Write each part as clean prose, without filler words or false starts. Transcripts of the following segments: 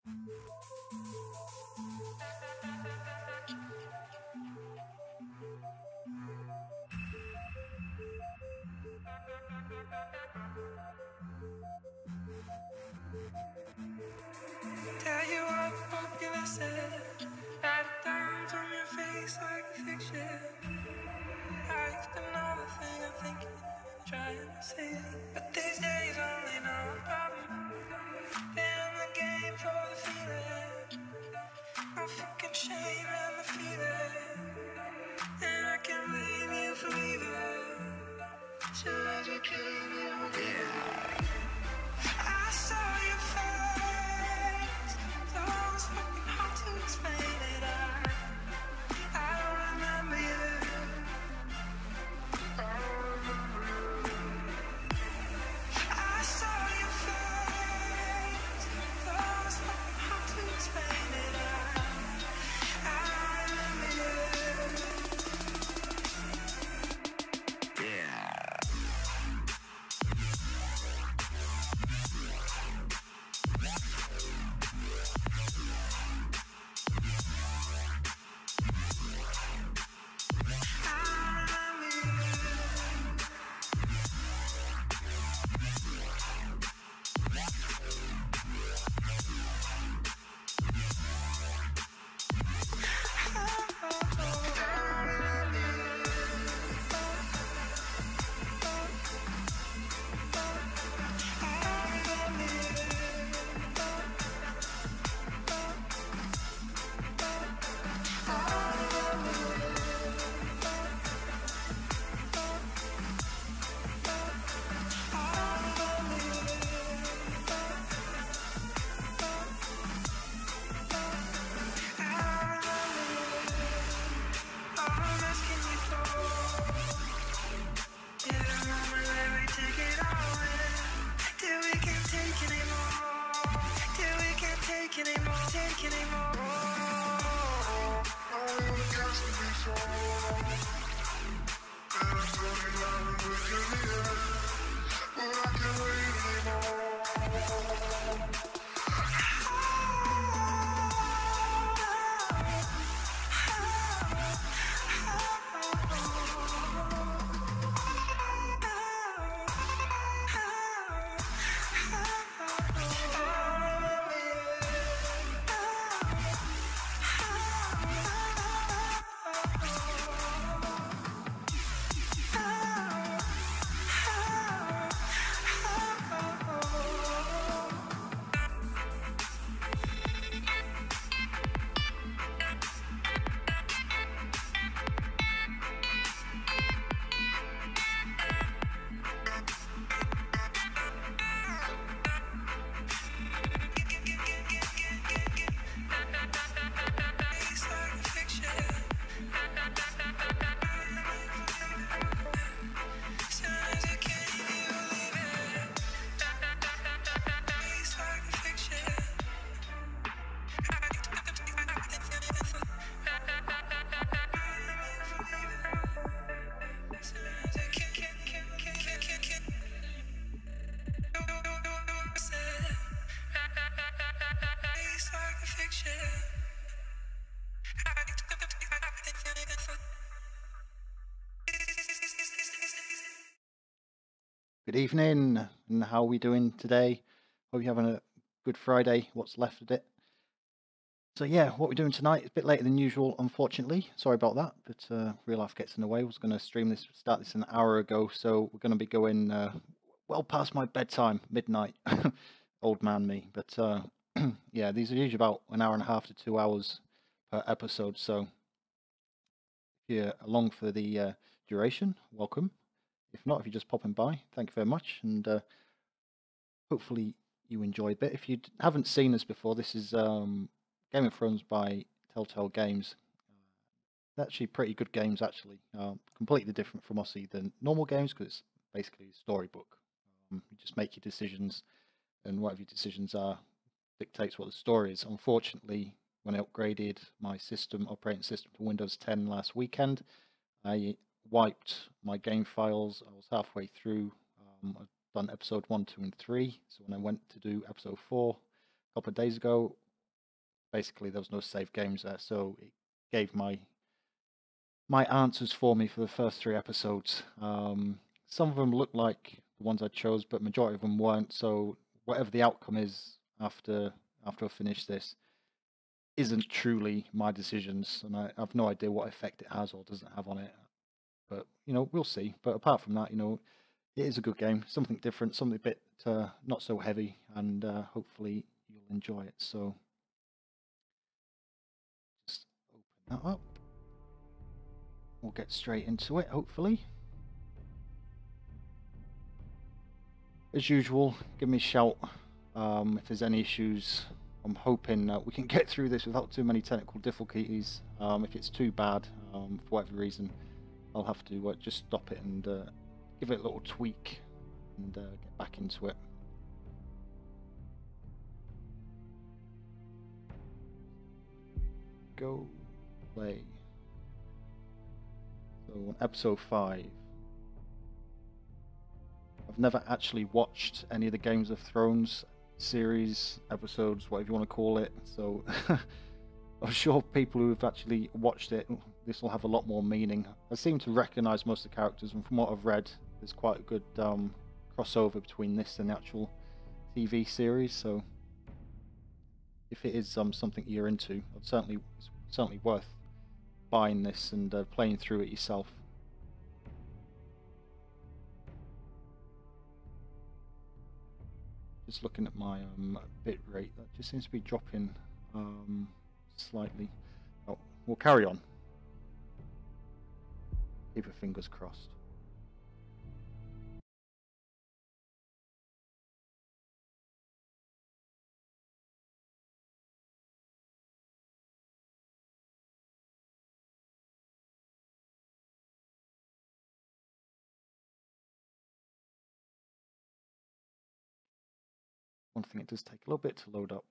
Tell you what, what can I say? Write it down from your face like a fiction. I used to know the thing I'm thinking, trying to say, but these days only know a problem. Been in the game for the feeling, no fucking shame in the feeling, and I can't blame you for leaving. So you can't, yeah. I saw your face, so it was fucking hard to explain it. I don't remember you. I saw your face, so it was fucking hard to explain it. I don't remember you. Yeah. Good evening, and how are we doing today? Hope you're having a good Friday, what's left of it. So yeah, what we're doing tonight is a bit later than usual, unfortunately. Sorry about that, but real life gets in the way. I was going to start this an hour ago, so we're going to be going well past my bedtime, midnight. Old man me. But yeah, these are usually about an hour and a half to 2 hours per episode, so if you're along for the duration, welcome. If not, if you're just popping by, thank you very much, and hopefully you enjoy a bit. If you haven't seen this before, this is Game of Thrones by Telltale Games. They're actually pretty good games, actually. Completely different from obviously the normal games, because it's basically a storybook. You just make your decisions, and whatever your decisions are dictates what the story is. Unfortunately, when I upgraded my operating system to Windows 10 last weekend, I wiped my game files. I was halfway through. I've done episode 1, 2, and 3. So when I went to do episode 4 a couple of days ago, basically there was no save games there, so it gave my answers for me for the first 3 episodes. Some of them looked like the ones I chose, but majority of them weren't. So whatever the outcome is after I finish this isn't truly my decisions, and I have no idea what effect it has or doesn't have on it. But we'll see. But apart from that, it is a good game, something different, something a bit not so heavy, and hopefully you'll enjoy it. So just open that up. We'll get straight into it, hopefully. As usual, give me a shout if there's any issues. I'm hoping we can get through this without too many technical difficulties. If it's too bad, for whatever reason, I'll have to just stop it and give it a little tweak and get back into it. Go play. So on episode 5. I've never actually watched any of the Games of Thrones series, episodes, whatever you want to call it. So I'm sure people who have actually watched it, this will have a lot more meaning. I seem to recognise most of the characters, and from what I've read, there's quite a good crossover between this and the actual TV series. So if it is something you're into, it's certainly worth buying this and playing through it yourself. Just looking at my bit rate, that just seems to be dropping slightly. Oh, we'll carry on. Keep your fingers crossed. One thing, it does take a little bit to load up.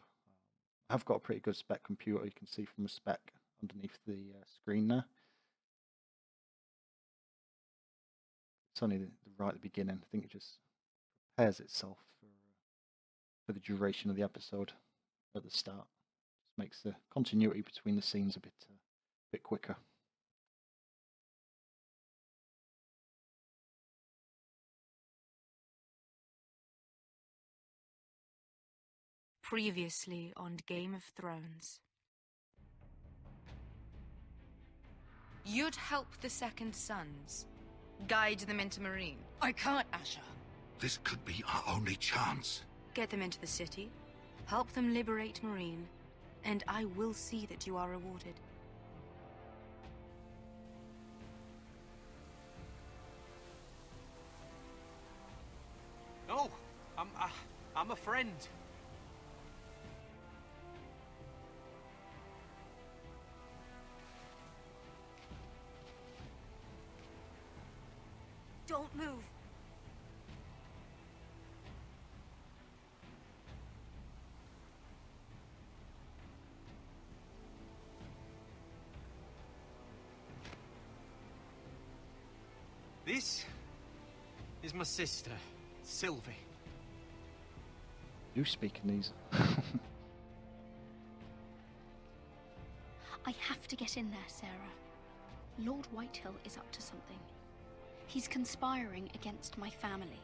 I've got a pretty good spec computer, you can see from the spec underneath the screen there. It's only right at the beginning. I think it just prepares itself for the duration of the episode at the start. Just makes the continuity between the scenes a bit quicker. Previously on Game of Thrones. You'd help the Second Sons. Guide them into Marine. I can't, Asher. This could be our only chance. Get them into the city. Help them liberate Marine. And I will see that you are rewarded. No, I'm a friend. Don't move. This is my sister, Sylvie. You speak in these. I have to get in there, Sarah. Lord Whitehill is up to something. He's conspiring against my family,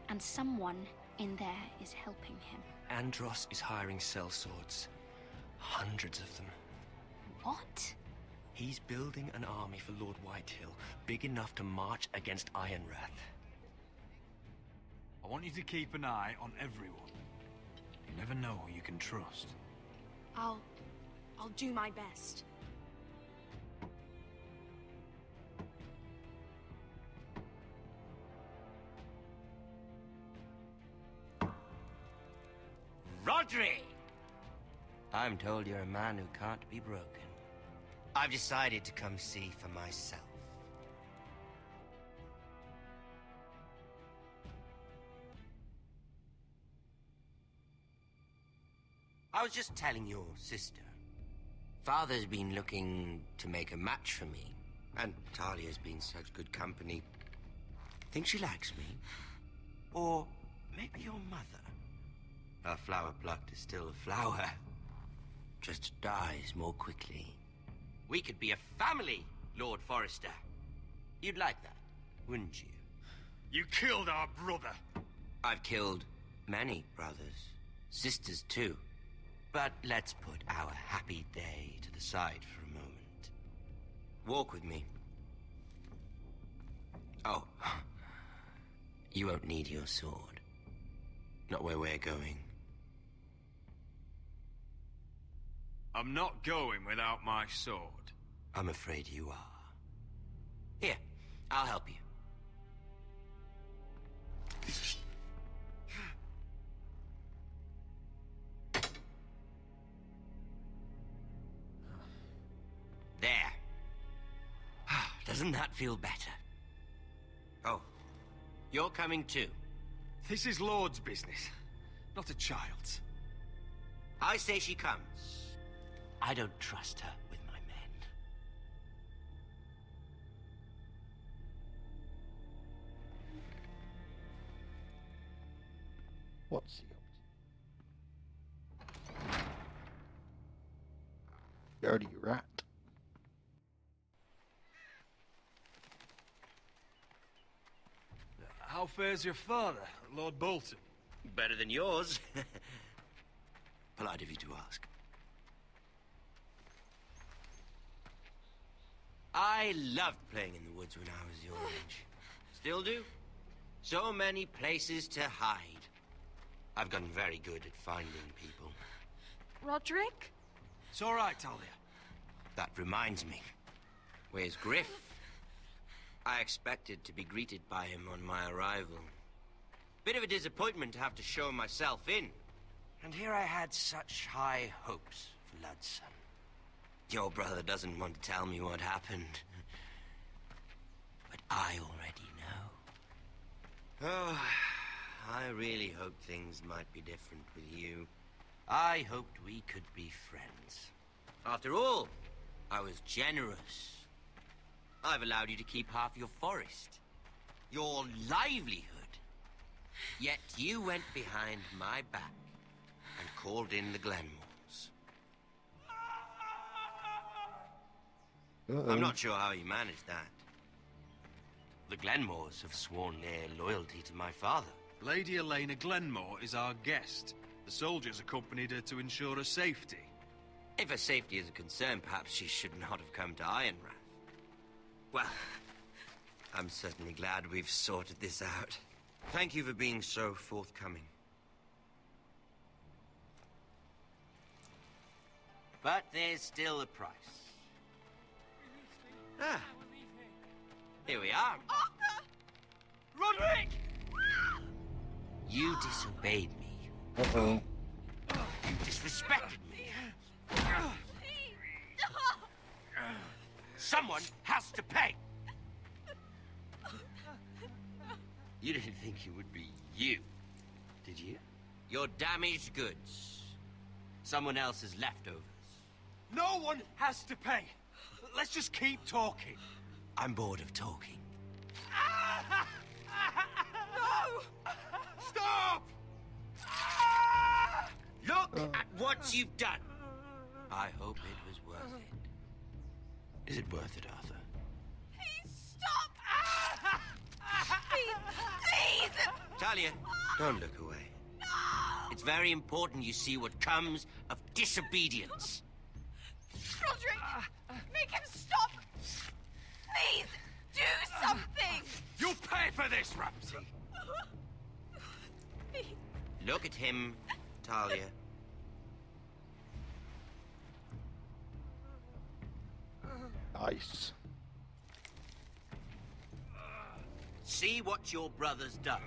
and someone in there is helping him. Andros is hiring sellswords. Hundreds of them. What? He's building an army for Lord Whitehill, big enough to march against Ironrath. I want you to keep an eye on everyone. You never know who you can trust. I'll do my best. Rodri! I'm told you're a man who can't be broken. I've decided to come see for myself. I was just telling your sister. Father's been looking to make a match for me, and Talia's been such good company. Think she likes me? Or maybe your mother? A flower plucked is still a flower. just dies more quickly. We could be a family, Lord Forrester. You'd like that, wouldn't you? You killed our brother. I've killed many brothers, sisters too. But let's put our happy day to the side for a moment. Walk with me. Oh, you won't need your sword. Not where we're going. I'm not going without my sword. I'm afraid you are. Here, I'll help you. There. Doesn't that feel better? Oh, you're coming too. This is Lord's business, not a child's. I say she comes. I don't trust her with my men. What's he up to? Dirty rat. How fares your father, Lord Bolton? Better than yours. Polite of you to ask. I loved playing in the woods when I was your age. Still do. So many places to hide. I've gotten very good at finding people. Roderick? It's all right, Talia. That reminds me. Where's Griff? I expected to be greeted by him on my arrival. Bit of a disappointment to have to show myself in. And here I had such high hopes for Ludson. Your brother doesn't want to tell me what happened. But I already know. Oh, I really hoped things might be different with you. I hoped we could be friends. After all, I was generous. I've allowed you to keep half your forest, your livelihood. Yet you went behind my back and called in the Glenmores. I'm not sure how you managed that. The Glenmores have sworn their loyalty to my father. Lady Elena Glenmore is our guest. The soldiers accompanied her to ensure her safety. If her safety is a concern, perhaps she should not have come to Ironrath. Well, I'm certainly glad we've sorted this out. Thank you for being so forthcoming. But there's still a price. Ah, here we are. Arthur! Roderick! You disobeyed me. Uh-oh. You disrespected me. Someone has to pay. You didn't think it would be you, did you? Your damaged goods. Someone else's leftovers. No one has to pay. Let's just keep talking. I'm bored of talking. No! Stop! Look at what you've done. I hope it was worth it. Is it worth it, Arthur? Please stop! Please! Talia, don't look away. No! It's very important you see what comes of disobedience. Roderick! Make him stop! Please! Do something! You'll pay for this, Ramsay. Please. Look at him, Talia. Nice. See what your brother's done.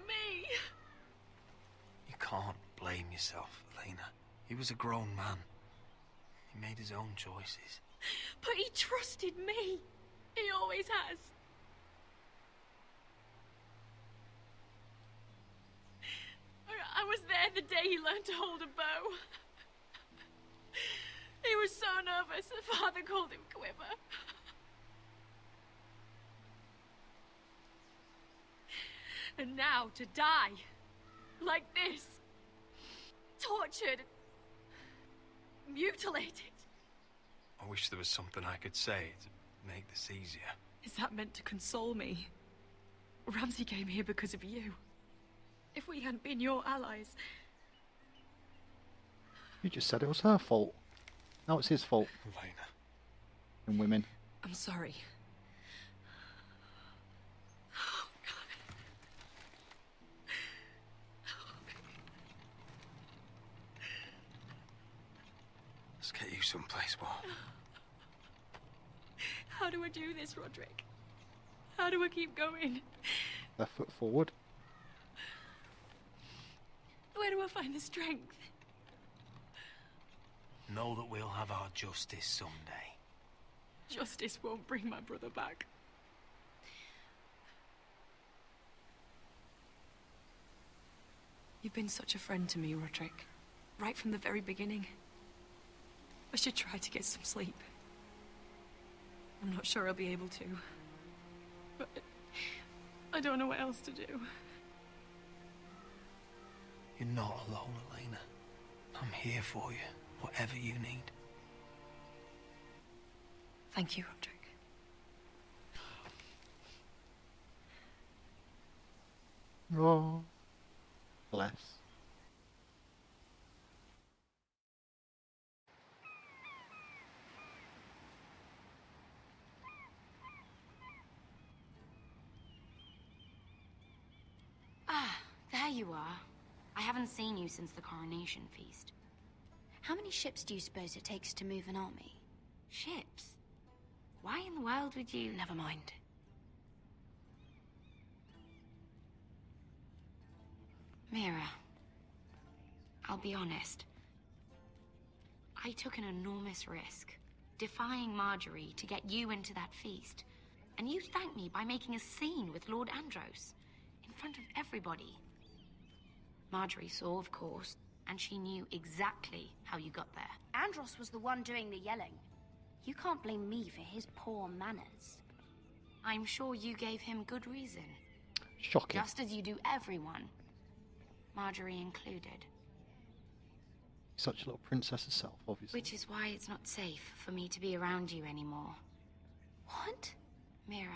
me. You can't blame yourself, Elena. He was a grown man. He made his own choices. But he trusted me. He always has. I was there the day he learned to hold a bow. He was so nervous, the father called him Quiver. And now to die, like this, tortured, mutilated. I wish there was something I could say to make this easier. Is that meant to console me? Ramsay came here because of you. If we hadn't been your allies... You just said it was her fault. Now it's his fault. Elena. And women. I'm sorry. Let's get you someplace warm. How do I do this, Roderick? How do I keep going? Left foot forward. Where do I find the strength? Know that we'll have our justice someday. Justice won't bring my brother back. You've been such a friend to me, Roderick. Right from the very beginning. I should try to get some sleep. I'm not sure I'll be able to. But I don't know what else to do. You're not alone, Elena. I'm here for you, whatever you need. Thank you, Roderick. Oh, bless. Ah, there you are. I haven't seen you since the coronation feast. How many ships do you suppose it takes to move an army? Ships? Why in the world would you... Never mind. Mira, I'll be honest. I took an enormous risk, defying Marjorie to get you into that feast. And you thanked me by making a scene with Lord Andros, in front of everybody. Marjorie saw, of course, and she knew exactly how you got there. Andros was the one doing the yelling. You can't blame me for his poor manners. I'm sure you gave him good reason. Shocking. Just as you do everyone. Marjorie included. Such a little princess herself, obviously. Which is why it's not safe for me to be around you anymore. What? Mira,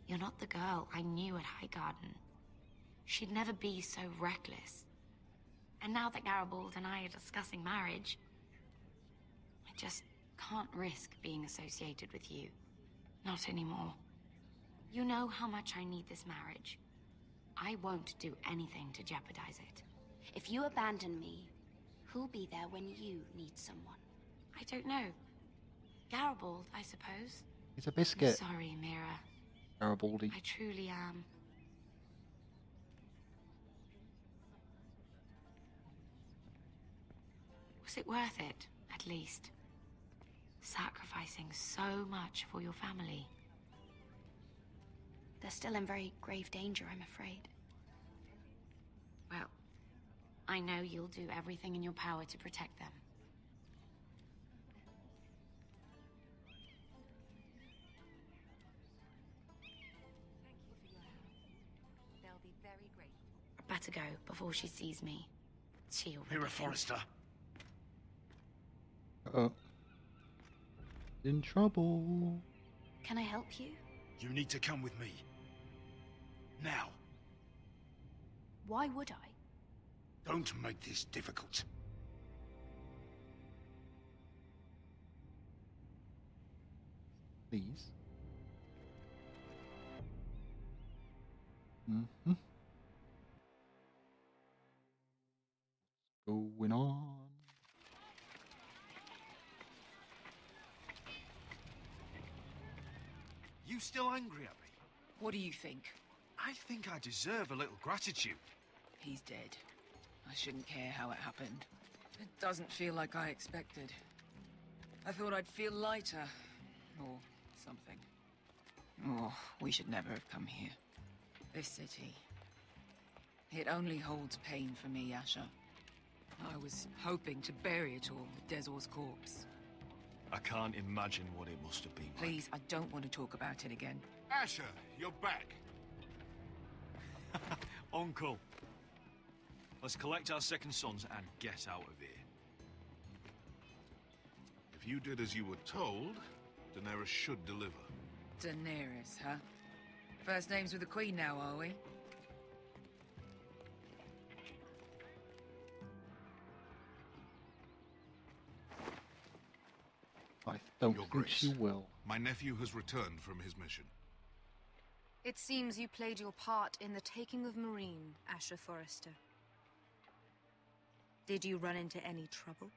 you're not the girl I knew at Highgarden. She'd never be so reckless. And now that Garibaldi and I are discussing marriage, I just can't risk being associated with you. Not anymore. You know how much I need this marriage. I won't do anything to jeopardize it. If you abandon me, who'll be there when you need someone? I don't know. Garibaldi, I suppose. He's a biscuit. I'm sorry, Mira. Garibaldi. I truly am. Was it worth it, at least? Sacrificing so much for your family. They're still in very grave danger, I'm afraid. Well, I know you'll do everything in your power to protect them. They'll be very grateful. I'd better go before she sees me. She already Mira thinks- Forrester. Uh-oh. In trouble. Can I help you? You need to come with me. Now. Why would I? Don't make this difficult. Please. Mm-hmm. Going on? You still angry at me? What do you think? I think I deserve a little gratitude. He's dead. I shouldn't care how it happened. It doesn't feel like I expected. I thought I'd feel lighter. Or something. Oh, we should never have come here. This city. It only holds pain for me, Asher. I was hoping to bury it all with Dezor's corpse. I can't imagine what it must have been like. Please, I don't want to talk about it again. Asher, you're back. Uncle. Let's collect our second sons and get out of here. If you did as you were told, Daenerys should deliver. Daenerys, huh? First names with the Queen now, are we? I don't Your think Grace. she will. My nephew has returned from his mission. It seems you played your part in the taking of Marine, Asher Forrester. Did you run into any trouble?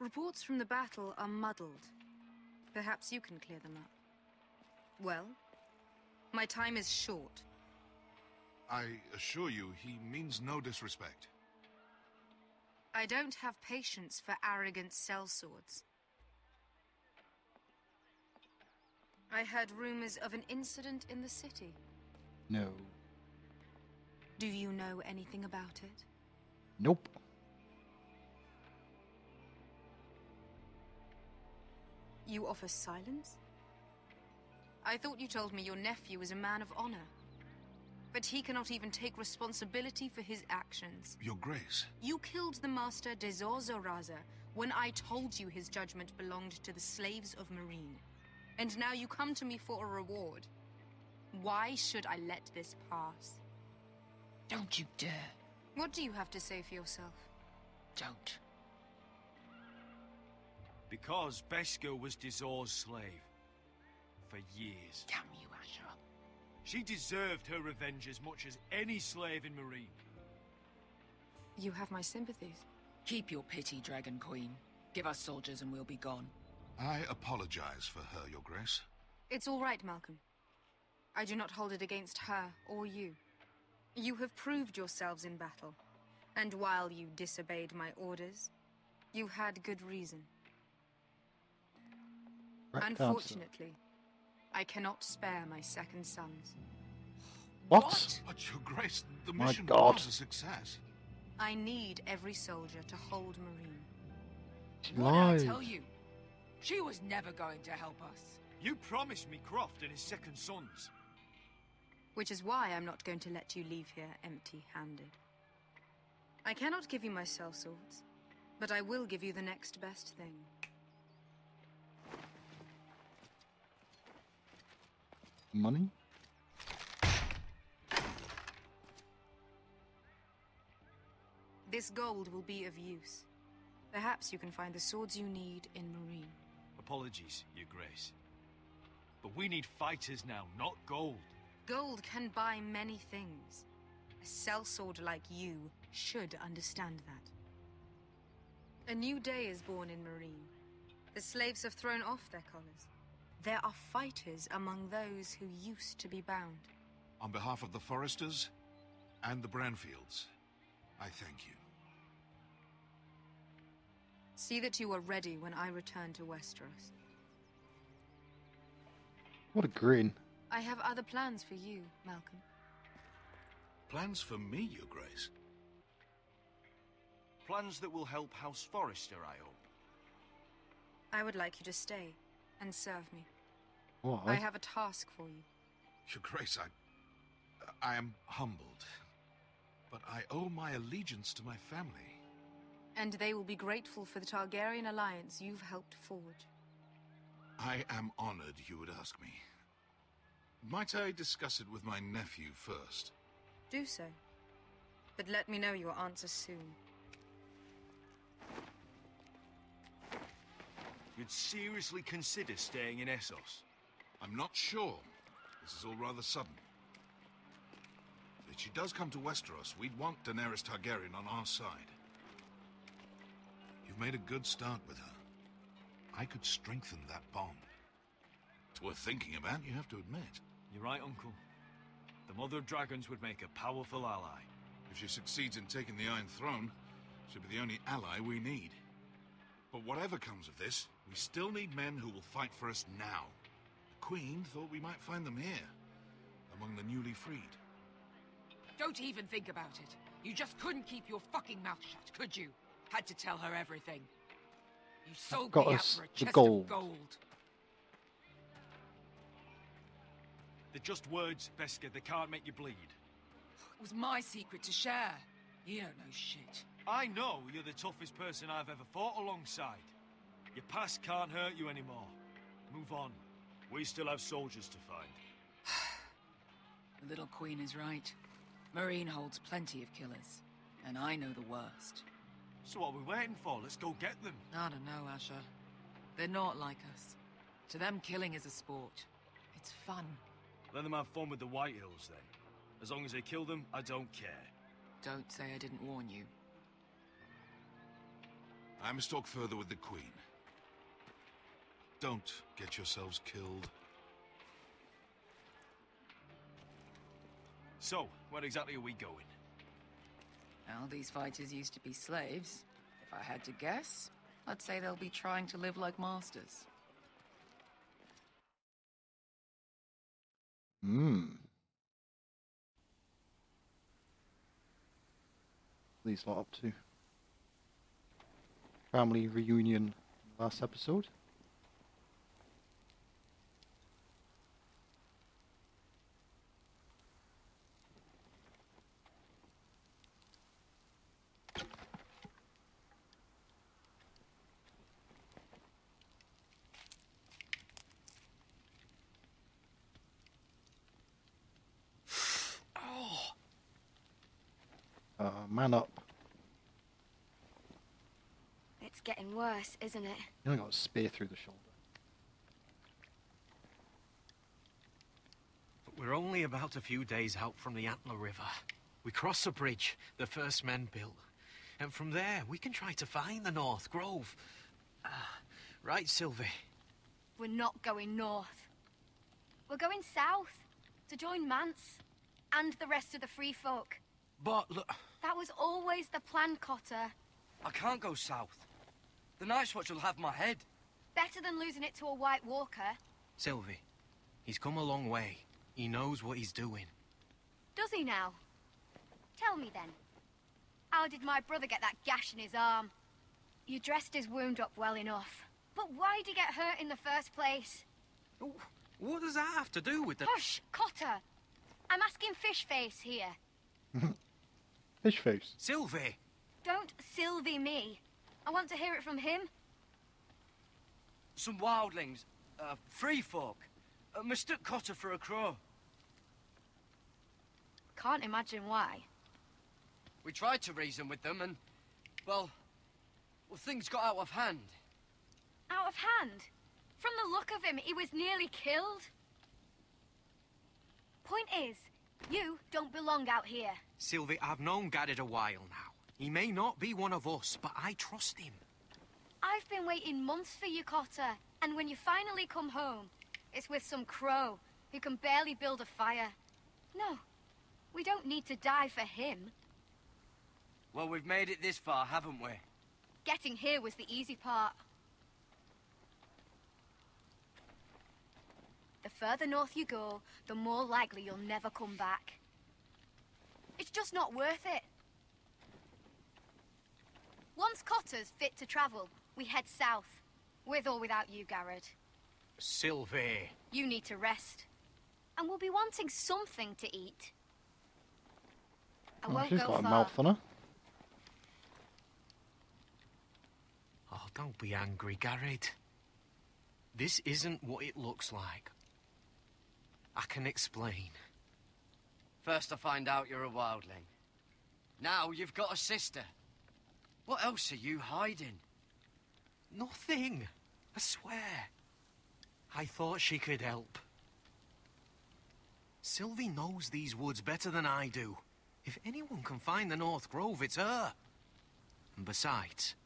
Reports from the battle are muddled. Perhaps you can clear them up. Well, my time is short. I assure you, he means no disrespect. I don't have patience for arrogant sellswords. I heard rumors of an incident in the city. No. Do you know anything about it? Nope. You offer silence? I thought you told me your nephew was a man of honor. But he cannot even take responsibility for his actions. Your Grace. You killed the master Dezor Zoraza when I told you his judgment belonged to the slaves of Marine. And now you come to me for a reward. Why should I let this pass? Don't you dare. What do you have to say for yourself? Don't. Because Beskha was Dezor's slave. For years. Damn you, Asher. She deserved her revenge as much as any slave in Marine. You have my sympathies. Keep your pity, Dragon Queen. Give us soldiers and we'll be gone. I apologize for her, Your Grace. It's all right, Malcolm. I do not hold it against her or you. You have proved yourselves in battle. And while you disobeyed my orders, you had good reason. Right Unfortunately, I cannot spare my second sons. What? But Your Grace, the My mission God. was a success. I need every soldier to hold Marine. She What did I lied. tell you? She was never going to help us. You promised me Croft and his second sons. Which is why I'm not going to let you leave here empty-handed. I cannot give you my sellswords, but I will give you the next best thing. Money? This gold will be of use. Perhaps you can find the swords you need in Marine. Apologies, Your Grace. But we need fighters now, not gold. Gold can buy many things. A sellsword like you should understand that. A new day is born in Marine. The slaves have thrown off their collars. There are fighters among those who used to be bound. On behalf of the Forresters and the Branfields, I thank you. See that you are ready when I return to Westeros. What a grin. I have other plans for you, Malcolm. Plans for me, Your Grace? Plans that will help House Forrester, I hope. I would like you to stay and serve me. Why? I have a task for you. Your Grace, I am humbled. But I owe my allegiance to my family. And they will be grateful for the Targaryen alliance you've helped forge. I am honored you would ask me. Might I discuss it with my nephew first? Do so. But let me know your answer soon. You'd seriously consider staying in Essos? I'm not sure. This is all rather sudden. If she does come to Westeros, we'd want Daenerys Targaryen on our side. You've made a good start with her. I could strengthen that bond. It's worth thinking about, you have to admit. You're right, Uncle. The Mother of Dragons would make a powerful ally. If she succeeds in taking the Iron Throne, she'll be the only ally we need. But whatever comes of this, we still need men who will fight for us now. The Queen thought we might find them here, among the newly freed. Don't even think about it. You just couldn't keep your fucking mouth shut, could you? Had to tell her everything. You sold got me out us for a the chest gold. of gold. They're just words, Beskar. They can't make you bleed. It was my secret to share. You don't know shit. I know you're the toughest person I've ever fought alongside. Your past can't hurt you anymore. Move on. We still have soldiers to find. The little queen is right. Marine holds plenty of killers. And I know the worst. So what are we waiting for? Let's go get them. I don't know, Asher. They're not like us. To them, killing is a sport. It's fun. Let them have fun with the White Hills, then. As long as they kill them, I don't care. Don't say I didn't warn you. I must talk further with the Queen. Don't get yourselves killed. So, where exactly are we going? Well, these fighters used to be slaves. If I had to guess, I'd say they'll be trying to live like masters. These lot up to family reunion last episode. Man up. It's getting worse, isn't it? You only got a spear through the shoulder. But we're only about a few days out from the Antler River. We cross the bridge the first men built. And from there, we can try to find the North Grove. Right, Sylvie? We're not going north. We're going south to join Mance and the rest of the free folk. But look, That was always the plan, Cotter. I can't go south. The Night's Watch will have my head. Better than losing it to a White Walker. Sylvie, he's come a long way. He knows what he's doing. Does he now? Tell me then. How did my brother get that gash in his arm? You dressed his wound up well enough. But why did he get hurt in the first place? What does that have to do with the... Hush, Cotter! I'm asking Fishface here. Fish face. Sylvie! Don't Sylvie me. I want to hear it from him. Some wildlings, free folk, mistook Cotter for a crow. Can't imagine why. We tried to reason with them and, well, things got out of hand. Out of hand? From the look of him, he was nearly killed. Point is, you don't belong out here. Sylvie, I've known Garrett a while now. He may not be one of us, but I trust him. I've been waiting months for you, Cotter. And when you finally come home, it's with some crow who can barely build a fire. No, we don't need to die for him. Well, we've made it this far, haven't we? Getting here was the easy part. The further north you go, the more likely you'll never come back. It's just not worth it. Once Cotter's fit to travel, we head south. With or without you, Garrett. Sylvie. You need to rest. And we'll be wanting something to eat. I won't She's go got a far. mouth on her. Oh, don't be angry, Garrett. This isn't what it looks like. I can explain. First I find out you're a wildling. Now you've got a sister. What else are you hiding? Nothing. I swear. I thought she could help. Sylvie knows these woods better than I do. If anyone can find the North Grove, it's her. And besides,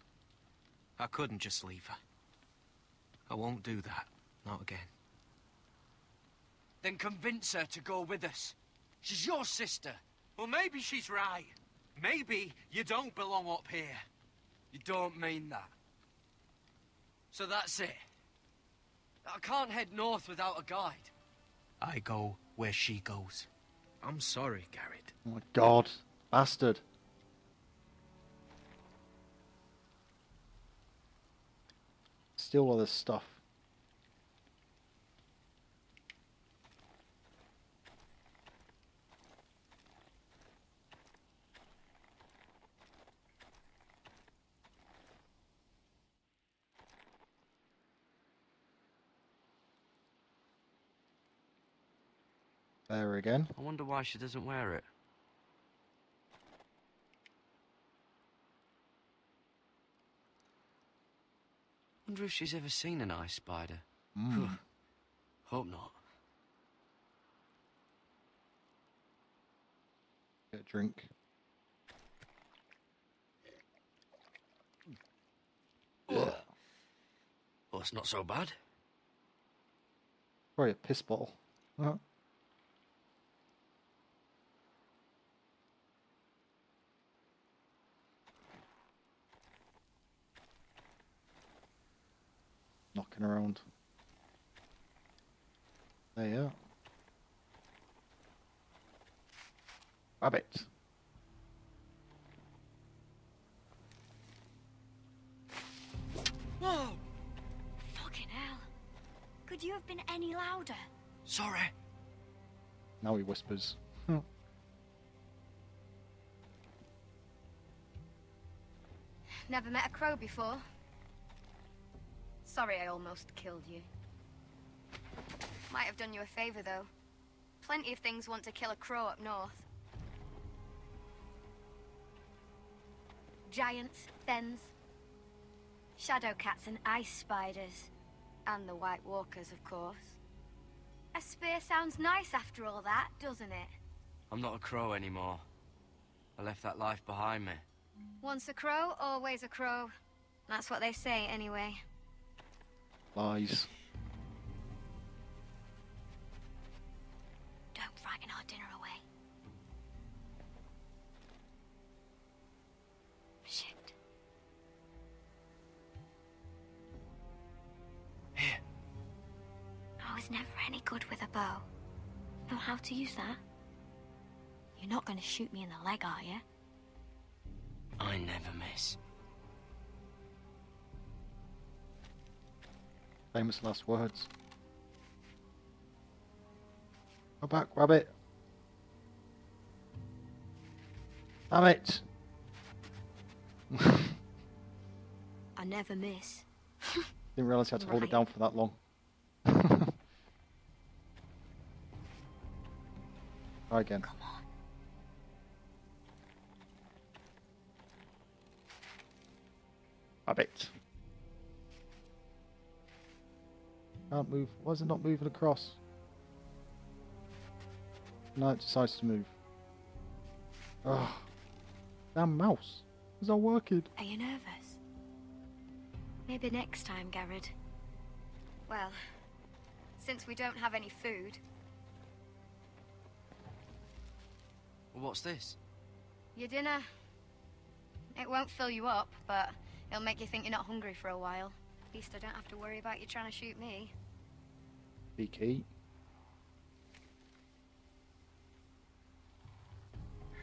I couldn't just leave her. I won't do that. Not again. Then convince her to go with us. She's your sister. Well, maybe she's right. Maybe you don't belong up here. You don't mean that. So that's it. I can't head north without a guide. I go where she goes. I'm sorry, Garrett. Oh my god. Bastard. Steal all this stuff. There again. I wonder why she doesn't wear it. Wonder if she's ever seen an ice spider. Hope not. Get a drink. Oh, it's not so bad. Probably a piss bottle. Knocking around. There you are. Rabbit. Whoa! Fucking hell. Could you have been any louder? Sorry. Now he whispers. Never met a crow before. Sorry I almost killed you. Might have done you a favor, though. Plenty of things want to kill a crow up north. Giants, thens, shadow cats and ice spiders. And the White Walkers, of course. A spear sounds nice after all that, doesn't it? I'm not a crow anymore. I left that life behind me. Once a crow, always a crow. That's what they say, anyway. Lies. Don't frighten our dinner away. Shit. Here. I was never any good with a bow. Know how to use that? You're not going to shoot me in the leg, are you? I never miss. Famous last words. Go back, rabbit. Damn it. I never miss. Didn't realise you had to hold it Right. down for that long. Try again. Come on. Rabbit. Can't move. Why is it not moving across? No, it decides to move. Ugh. Damn mouse. It's not working. Are you nervous? Maybe next time, Garrett. Well, since we don't have any food, Well, what's this? your dinner. It won't fill you up, but it'll make you think you're not hungry for a while. At least I don't have to worry about you trying to shoot me. Be key.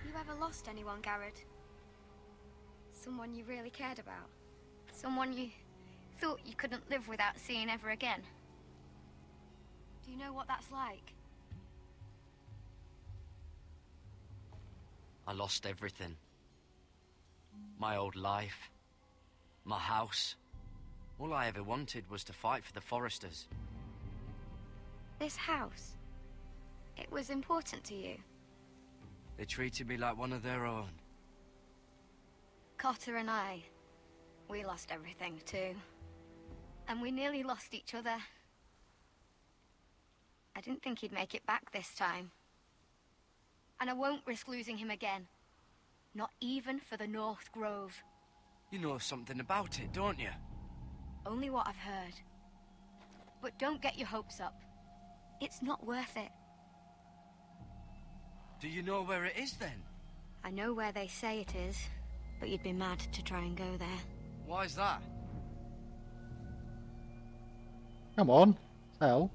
You ever lost anyone, Garrett? Someone you really cared about? Someone you thought you couldn't live without seeing ever again? Do you know what that's like? I lost everything. My old life. My house. All I ever wanted was to fight for the Foresters. This house, it was important to you. They treated me like one of their own. Cotter and I, we lost everything too. And we nearly lost each other. I didn't think he'd make it back this time. And I won't risk losing him again. Not even for the North Grove. You know something about it, don't you? Only what I've heard. But don't get your hopes up. It's not worth it. Do you know where it is then? I know where they say it is, but you'd be mad to try and go there. Why's that? Come on, tell.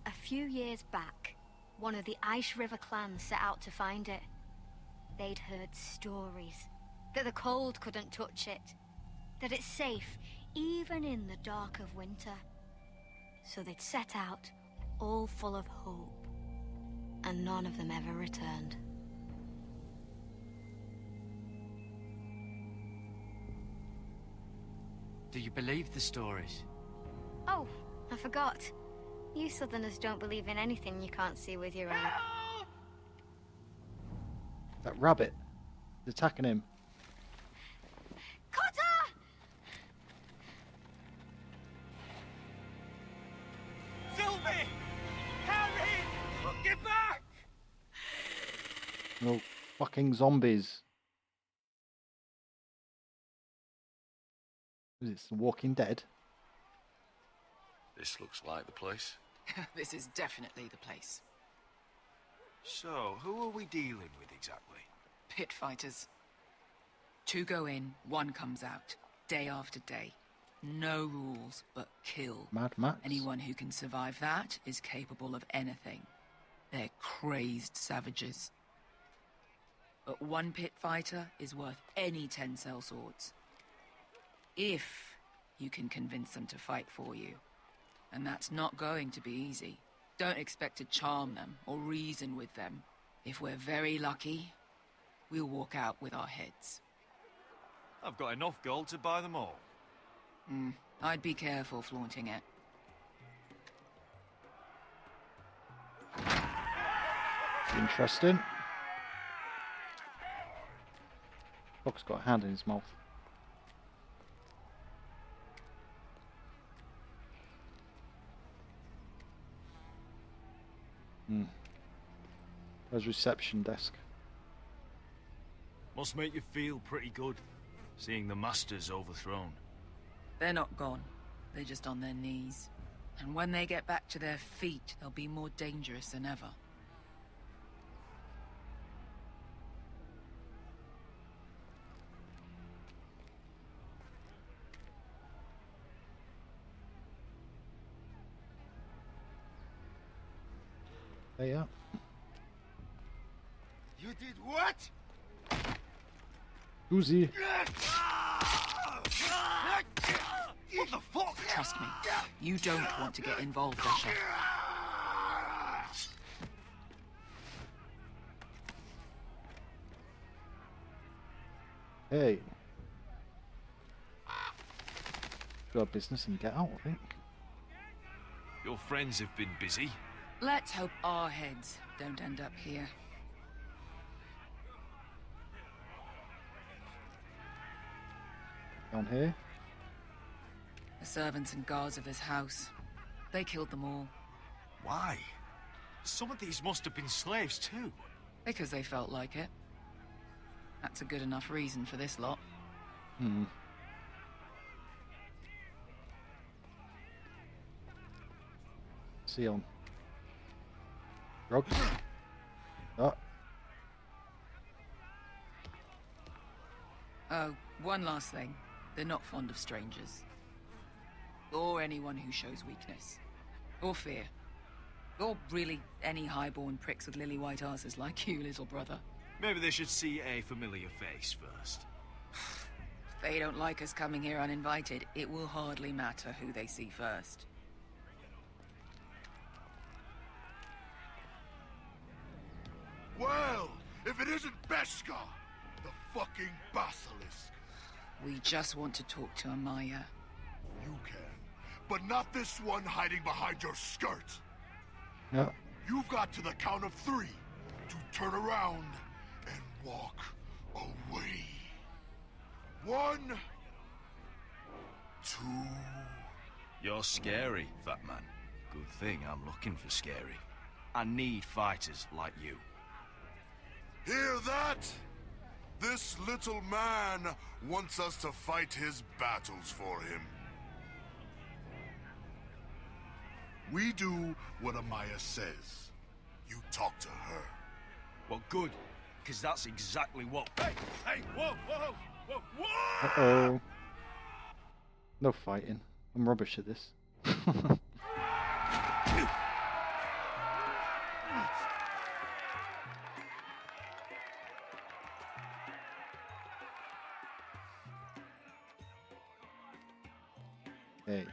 A few years back, one of the Ice River clans set out to find it. They'd heard stories that the cold couldn't touch it, that it's safe even in the dark of winter. So they'd set out, all full of hope, and none of them ever returned. Do you believe the stories? Oh, I forgot. You Southerners don't believe in anything you can't see with your own. That rabbit is attacking him. Cutter! Sylvie! Harry! Get back! No fucking zombies. Is it The Walking Dead? This looks like the place. This is definitely the place. So, who are we dealing with exactly? Pit fighters. 2 go in, 1 comes out. Day after day. No rules, but kill. Mad Max? Anyone who can survive that is capable of anything. They're crazed savages. But 1 pit fighter is worth any 10 sellswords. If you can convince them to fight for you. And that's not going to be easy. Don't expect to charm them or reason with them. If we're very lucky, we'll walk out with our heads. I've got enough gold to buy them all. I'd be careful flaunting it. Interesting. Fox got a hand in his mouth. There's reception desk. Must make you feel pretty good, seeing the Masters overthrown. They're not gone. They're just on their knees. And when they get back to their feet, they'll be more dangerous than ever. There you are. You did what? Uzi. What the fuck? Trust me, you don't want to get involved, Bishop. Hey. Do our business and get out, I think. Your friends have been busy. Let's hope our heads don't end up here. Down here. The servants and guards of this house. They killed them all. Why? Some of these must have been slaves too. Because they felt like it. That's a good enough reason for this lot. Sion. Drugs. Oh. Oh, one last thing. They're not fond of strangers. Or anyone who shows weakness. Or fear. Or really any highborn pricks with lily white asses like you, little brother. Maybe they should see a familiar face first. If they don't like us coming here uninvited, it will hardly matter who they see first. Well, if it isn't Beskar, the fucking basilisk. We just want to talk to Amaya. You can, but not this one hiding behind your skirt. No. You've got to the count of 3 to turn around and walk away. 1, 2. You're scary, fat man. Good thing I'm looking for scary. I need fighters like you. Hear that? This little man wants us to fight his battles for him. We do what Amaya says. You talk to her. Well, good, because that's exactly what... Hey, whoa, whoa, whoa, whoa! Uh-oh. No fighting. I'm rubbish at this. Hey.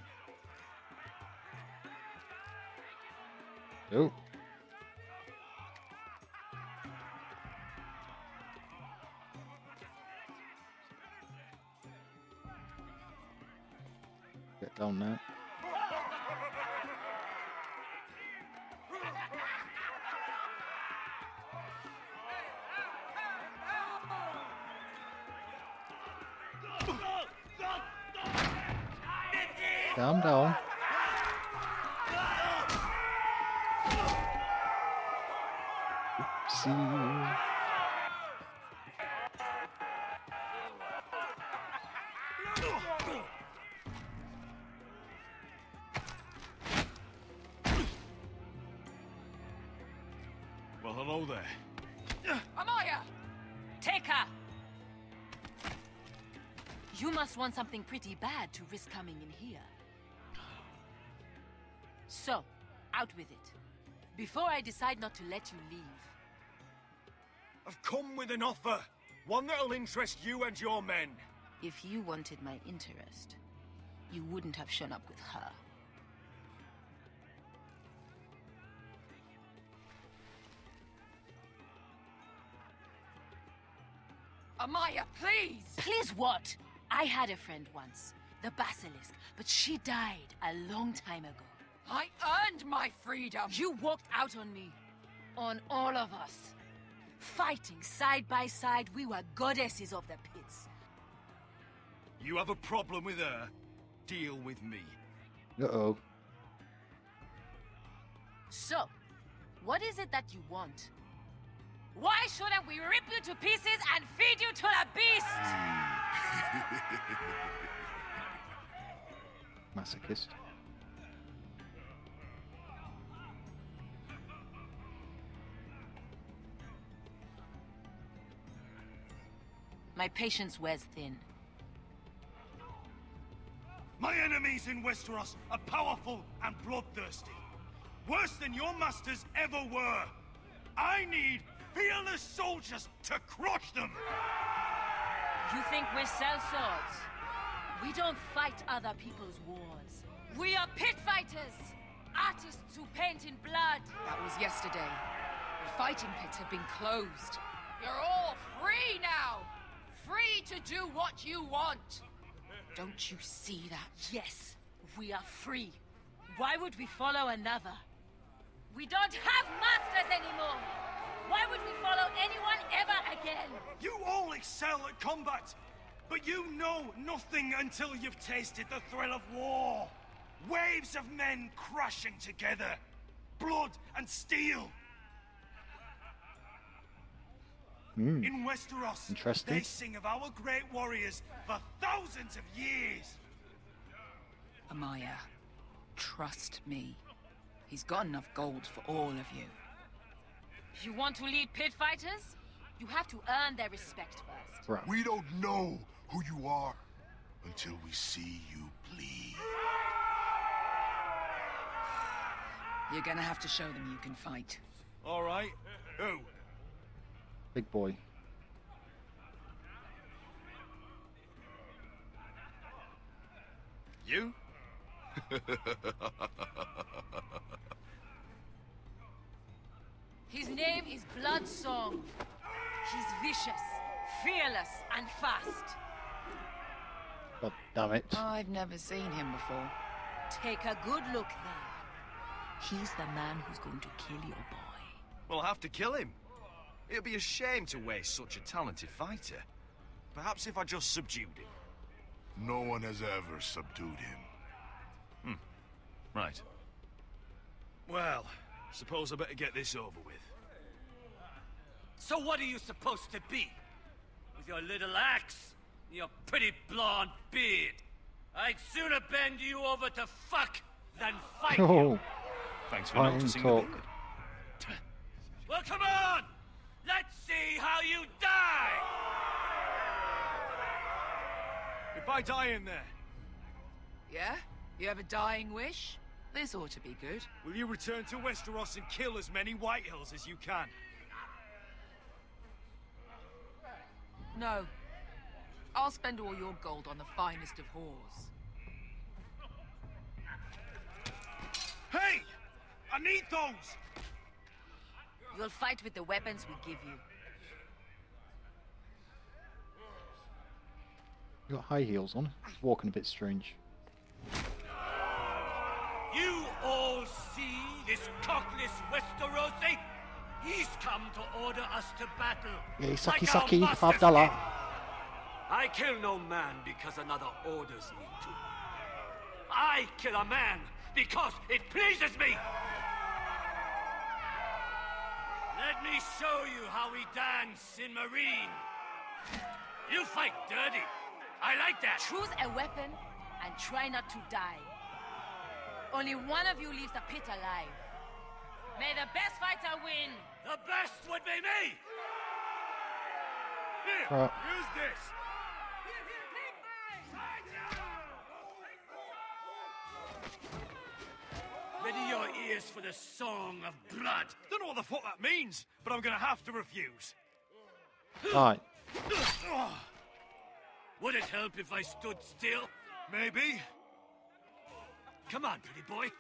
Oh. Get down now. Calm down. Oopsie. Well, hello there. Amaya! Take her! You must want something pretty bad to risk coming in here. So, out with it. Before I decide not to let you leave. I've come with an offer. One that'll interest you and your men. If you wanted my interest, you wouldn't have shown up with her. Amaya, please! Please what? I had a friend once, the Basilisk, but she died a long time ago. I earned my freedom! You walked out on me. On all of us. Fighting side by side, we were goddesses of the pits. You have a problem with her? Deal with me. Uh-oh. So, what is it that you want? Why shouldn't we rip you to pieces and feed you to the beast? Masochist. My patience wears thin. My enemies in Westeros are powerful and bloodthirsty. Worse than your masters ever were. I need fearless soldiers to crush them! You think we sell swords? We don't fight other people's wars. We are pit fighters! Artists who paint in blood! That was yesterday. The fighting pits have been closed. You're all free now! Free to do what you want! Don't you see that? Yes, we are free. Why would we follow another? We don't have masters anymore! Why would we follow anyone ever again? You all excel at combat, but you know nothing until you've tasted the thrill of war. Waves of men crashing together. Blood and steel. In Westeros, Interesting. they sing of our great warriors for thousands of years. Amaya, trust me. He's got enough gold for all of you. You want to lead pit fighters? You have to earn their respect first. Right. We don't know who you are until we see you bleed. You're gonna have to show them you can fight. All right. Who? Big boy. You? His name is Bloodsong. He's vicious, fearless, and fast. God damn it. I've never seen him before. Take a good look then. He's the man who's going to kill your boy. We'll have to kill him. It'd be a shame to waste such a talented fighter. Perhaps if I just subdued him. No one has ever subdued him. Right. Well, suppose I better get this over with. So what are you supposed to be? With your little axe and your pretty blonde beard? I'd sooner bend you over to fuck than fight you. Thanks for Fine noticing talk. the bit. Well, come on! Let's see how you die! If I die in there, Yeah? You have a dying wish? This ought to be good. will you return to Westeros and kill as many Whitehills as you can? No. I'll spend all your gold on the finest of whores. Hey! I need those! You'll fight with the weapons we give you. You got high heels on. It's walking a bit strange. You all see this cockless Westerosi? He's come to order us to battle. Yay, like saki our saki, masters $5. did. I kill no man because another orders me to. I kill a man because it pleases me. Let me show you how we dance in Marine. You fight dirty. I like that. Choose a weapon and try not to die. Only one of you leaves the pit alive. May the best fighter win. The best would be me. Here, Right. use this. Ready your ears for the song of blood. Don't know what the fuck that means, but I'm gonna have to refuse. Alright. Would it help if I stood still? Maybe. Come on, pretty boy.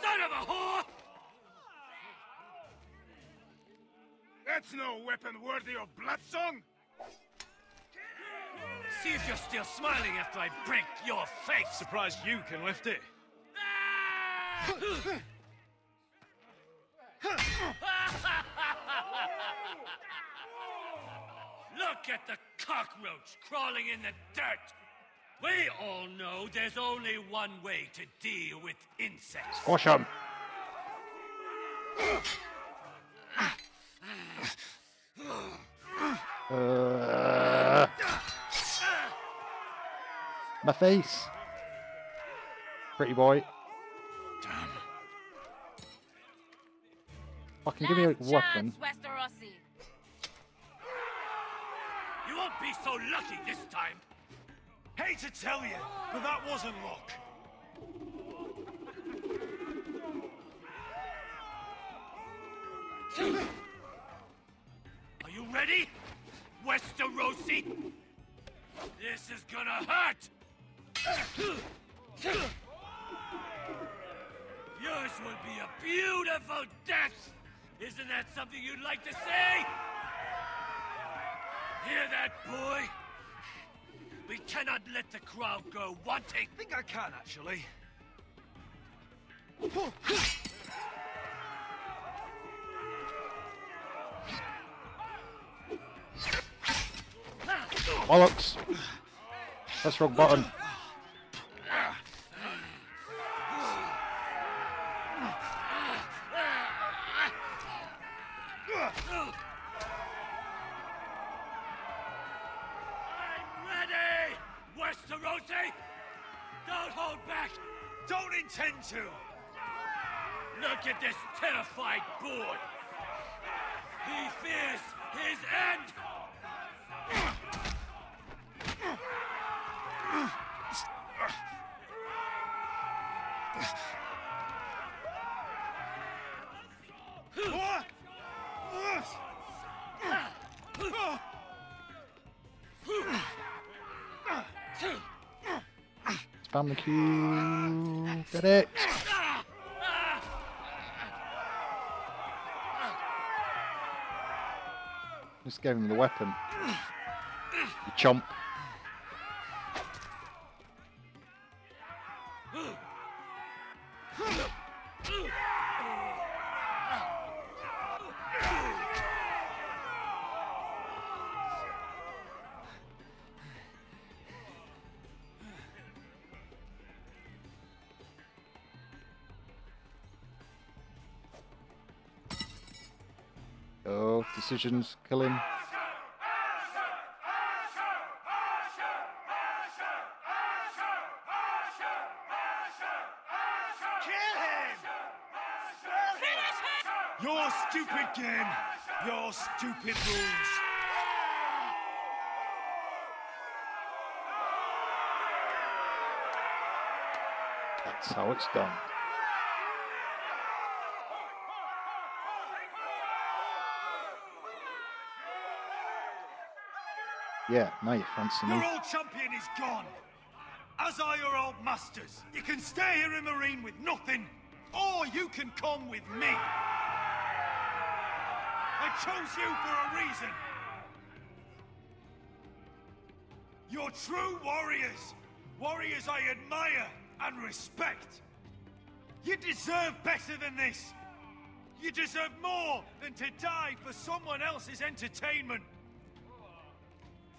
Son of a whore! That's no weapon worthy of Bloodsong! See if you're still smiling after I break your face. Surprised you can lift it. Look at the cockroach crawling in the dirt. We all know there's only one way to deal with insects. Squash 'em. My face. Pretty boy. Damn. Fucking give me a Last weapon. chance, Westerosi. You won't be so lucky this time. Hate to tell you, but that wasn't luck. Are you ready, Westerosi? This is gonna hurt. Yours will be a beautiful death. Isn't that something you'd like to say? Hear that, boy? We cannot let the crowd go wanting. I think I can, actually. Bollocks. That's wrong button. I'm ready, Westerosi! Don't hold back! Don't intend to! Look at this terrified boy! He fears his end! Spam the Q. Get it. Just gave him the weapon. You chump. decisions kill him. Kill him! Your stupid game, your stupid rules. That's how it's done. Yeah, now you're fancying Your me. old champion is gone. As are your old masters. You can stay here in Marine with nothing, or you can come with me. I chose you for a reason. You're true warriors. Warriors I admire and respect. You deserve better than this. You deserve more than to die for someone else's entertainment.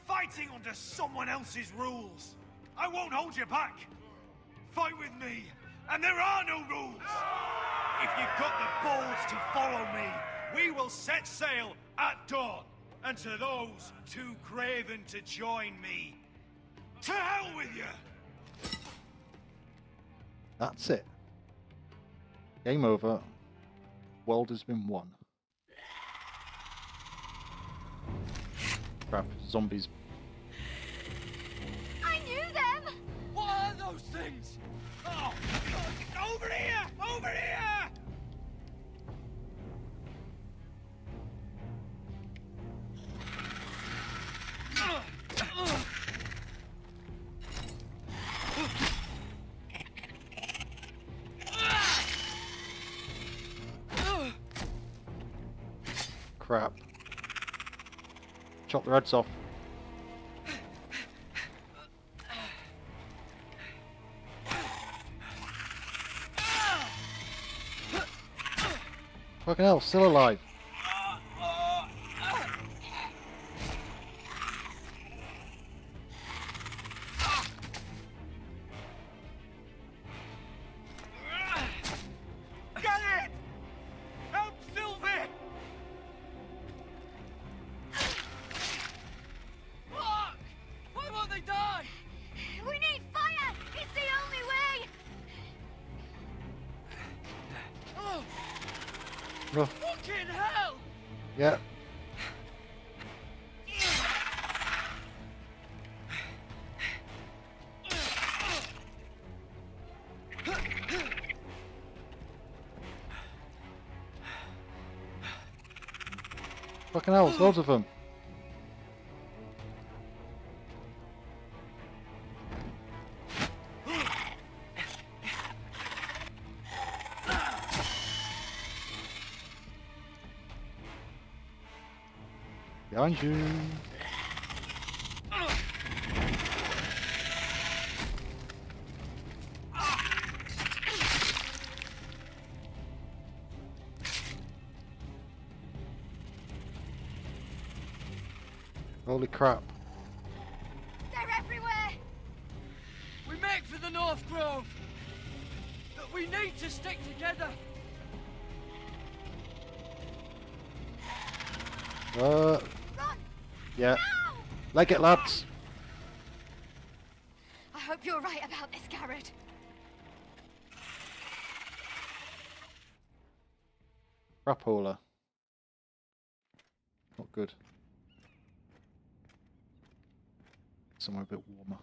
Fighting under someone else's rules. I won't hold you back. Fight with me, and there are no rules. If you've got the balls to follow me, we will set sail at dawn. And to those too craven to join me, to hell with you! That's it. Game over. World has been won. Crap, zombies. I knew them! What are those things? Oh, over here! Over here! Crap. Chop their heads off. Fucking hell, still alive. Get it! Help Sylvie! Fuck! Why won't they die? We need fire! It's the only way! Oh, Oh, fucking hell! yeah. Fucking hell, there's loads of them. Behind you. Holy crap. They're everywhere! We make for the North Grove. But we need to stick together. Run! Yeah. Now! Leg it, lads. I hope you're right about this, Garrett. Crapola. Not good. Somewhere a bit warmer.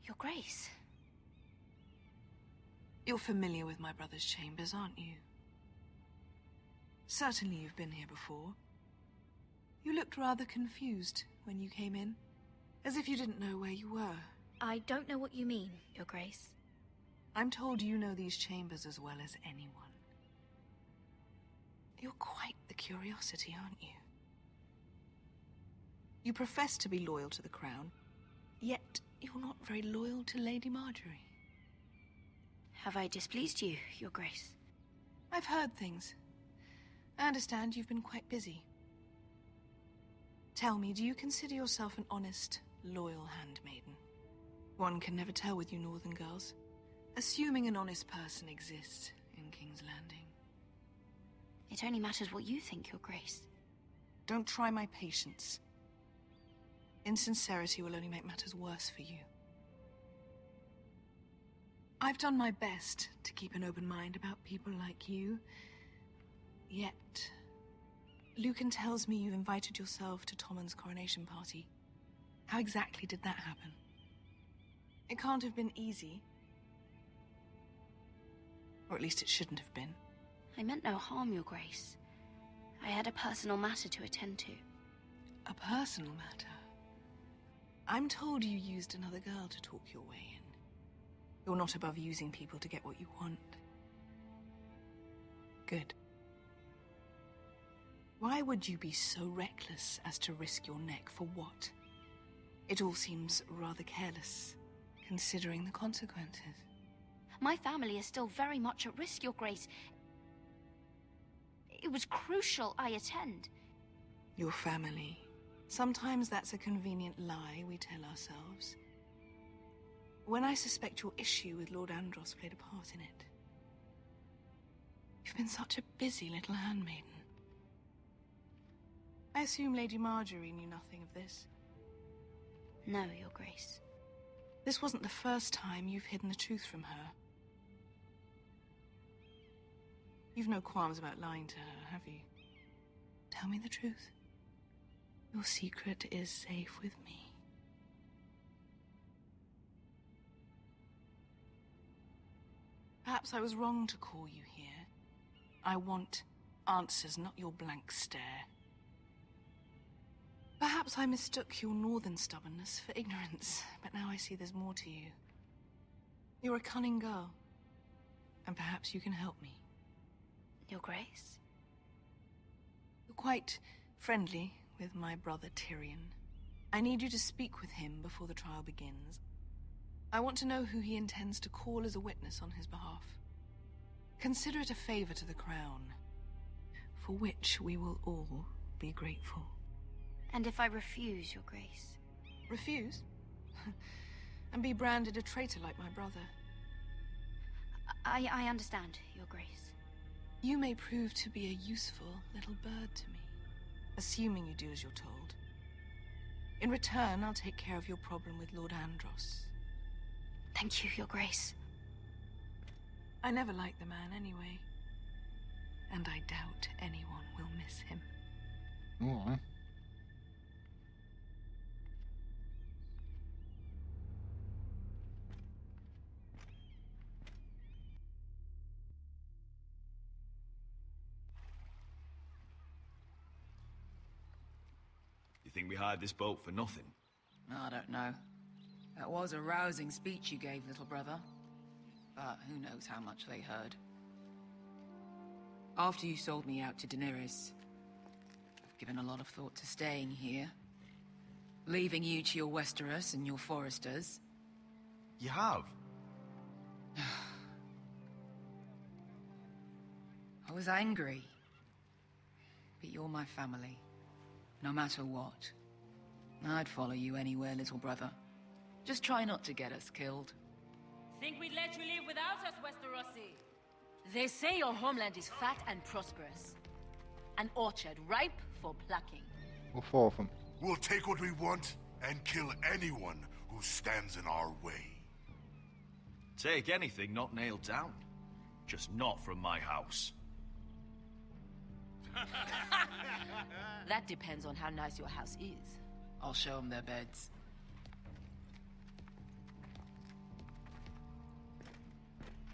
Your Grace. You're familiar with my brother's chambers, aren't you? Certainly you've been here before. You looked rather confused when you came in, as if you didn't know where you were. I don't know what you mean, Your Grace. I'm told you know these chambers as well as anyone. You're quite the curiosity, aren't you? You profess to be loyal to the crown, yet you're not very loyal to Lady Marjorie. Have I displeased you, Your Grace? I've heard things. I understand you've been quite busy. Tell me, do you consider yourself an honest, loyal handmaiden? One can never tell with you northern girls. Assuming an honest person exists in King's Landing. It only matters what you think, Your Grace. Don't try my patience. Insincerity will only make matters worse for you. I've done my best to keep an open mind about people like you. Yet, Lucan tells me you invited yourself to Tommen's coronation party. How exactly did that happen? It can't have been easy. Or at least it shouldn't have been. I meant no harm, Your Grace. I had a personal matter to attend to. A personal matter? I'm told you used another girl to talk your way in. You're not above using people to get what you want. Good. Why would you be so reckless as to risk your neck for what? It all seems rather careless, considering the consequences. My family is still very much at risk, Your Grace. It was crucial I attend. Your family. Sometimes that's a convenient lie we tell ourselves. When I suspect your issue with Lord Andros played a part in it. You've been such a busy little handmaiden. I assume Lady Marjorie knew nothing of this. No, Your Grace. This wasn't the first time you've hidden the truth from her. You've no qualms about lying to her, have you? Tell me the truth. Your secret is safe with me. Perhaps I was wrong to call you here. I want answers, not your blank stare. Perhaps I mistook your northern stubbornness for ignorance, but now I see there's more to you. You're a cunning girl, and perhaps you can help me. Your Grace? You're quite friendly with my brother Tyrion. I need you to speak with him before the trial begins. I want to know who he intends to call as a witness on his behalf. Consider it a favor to the crown, for which we will all be grateful. And if I refuse, Your Grace? Refuse? And be branded a traitor like my brother? I understand, Your Grace. You may prove to be a useful little bird to me, assuming you do as you're told. In return, I'll take care of your problem with Lord Andros. Thank you, Your Grace. I never liked the man anyway. And I doubt anyone will miss him. All right. You think we hired this boat for nothing? I don't know. That was a rousing speech you gave, little brother. But who knows how much they heard. After you sold me out to Daenerys, I've given a lot of thought to staying here. Leaving you to your Westeros and your Foresters. You have? I was angry. But you're my family. No matter what. I'd follow you anywhere, little brother. Just try not to get us killed. Think we'd let you live without us, Westerosi? They say your homeland is fat and prosperous. An orchard ripe for plucking. All four of them. We'll take what we want and kill anyone who stands in our way. Take anything not nailed down. Just not from my house. That depends on how nice your house is. I'll show them their beds.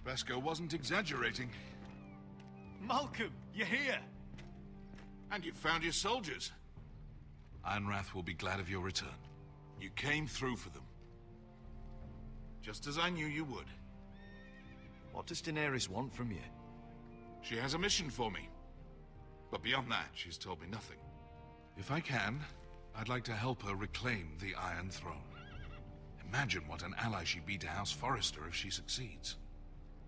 Bresco wasn't exaggerating. Malcolm, you're here! And you found your soldiers. Ironrath will be glad of your return. You came through for them. Just as I knew you would. What does Daenerys want from you? She has a mission for me. But beyond that, she's told me nothing. If I can, I'd like to help her reclaim the Iron Throne. Imagine what an ally she'd be to House Forrester if she succeeds.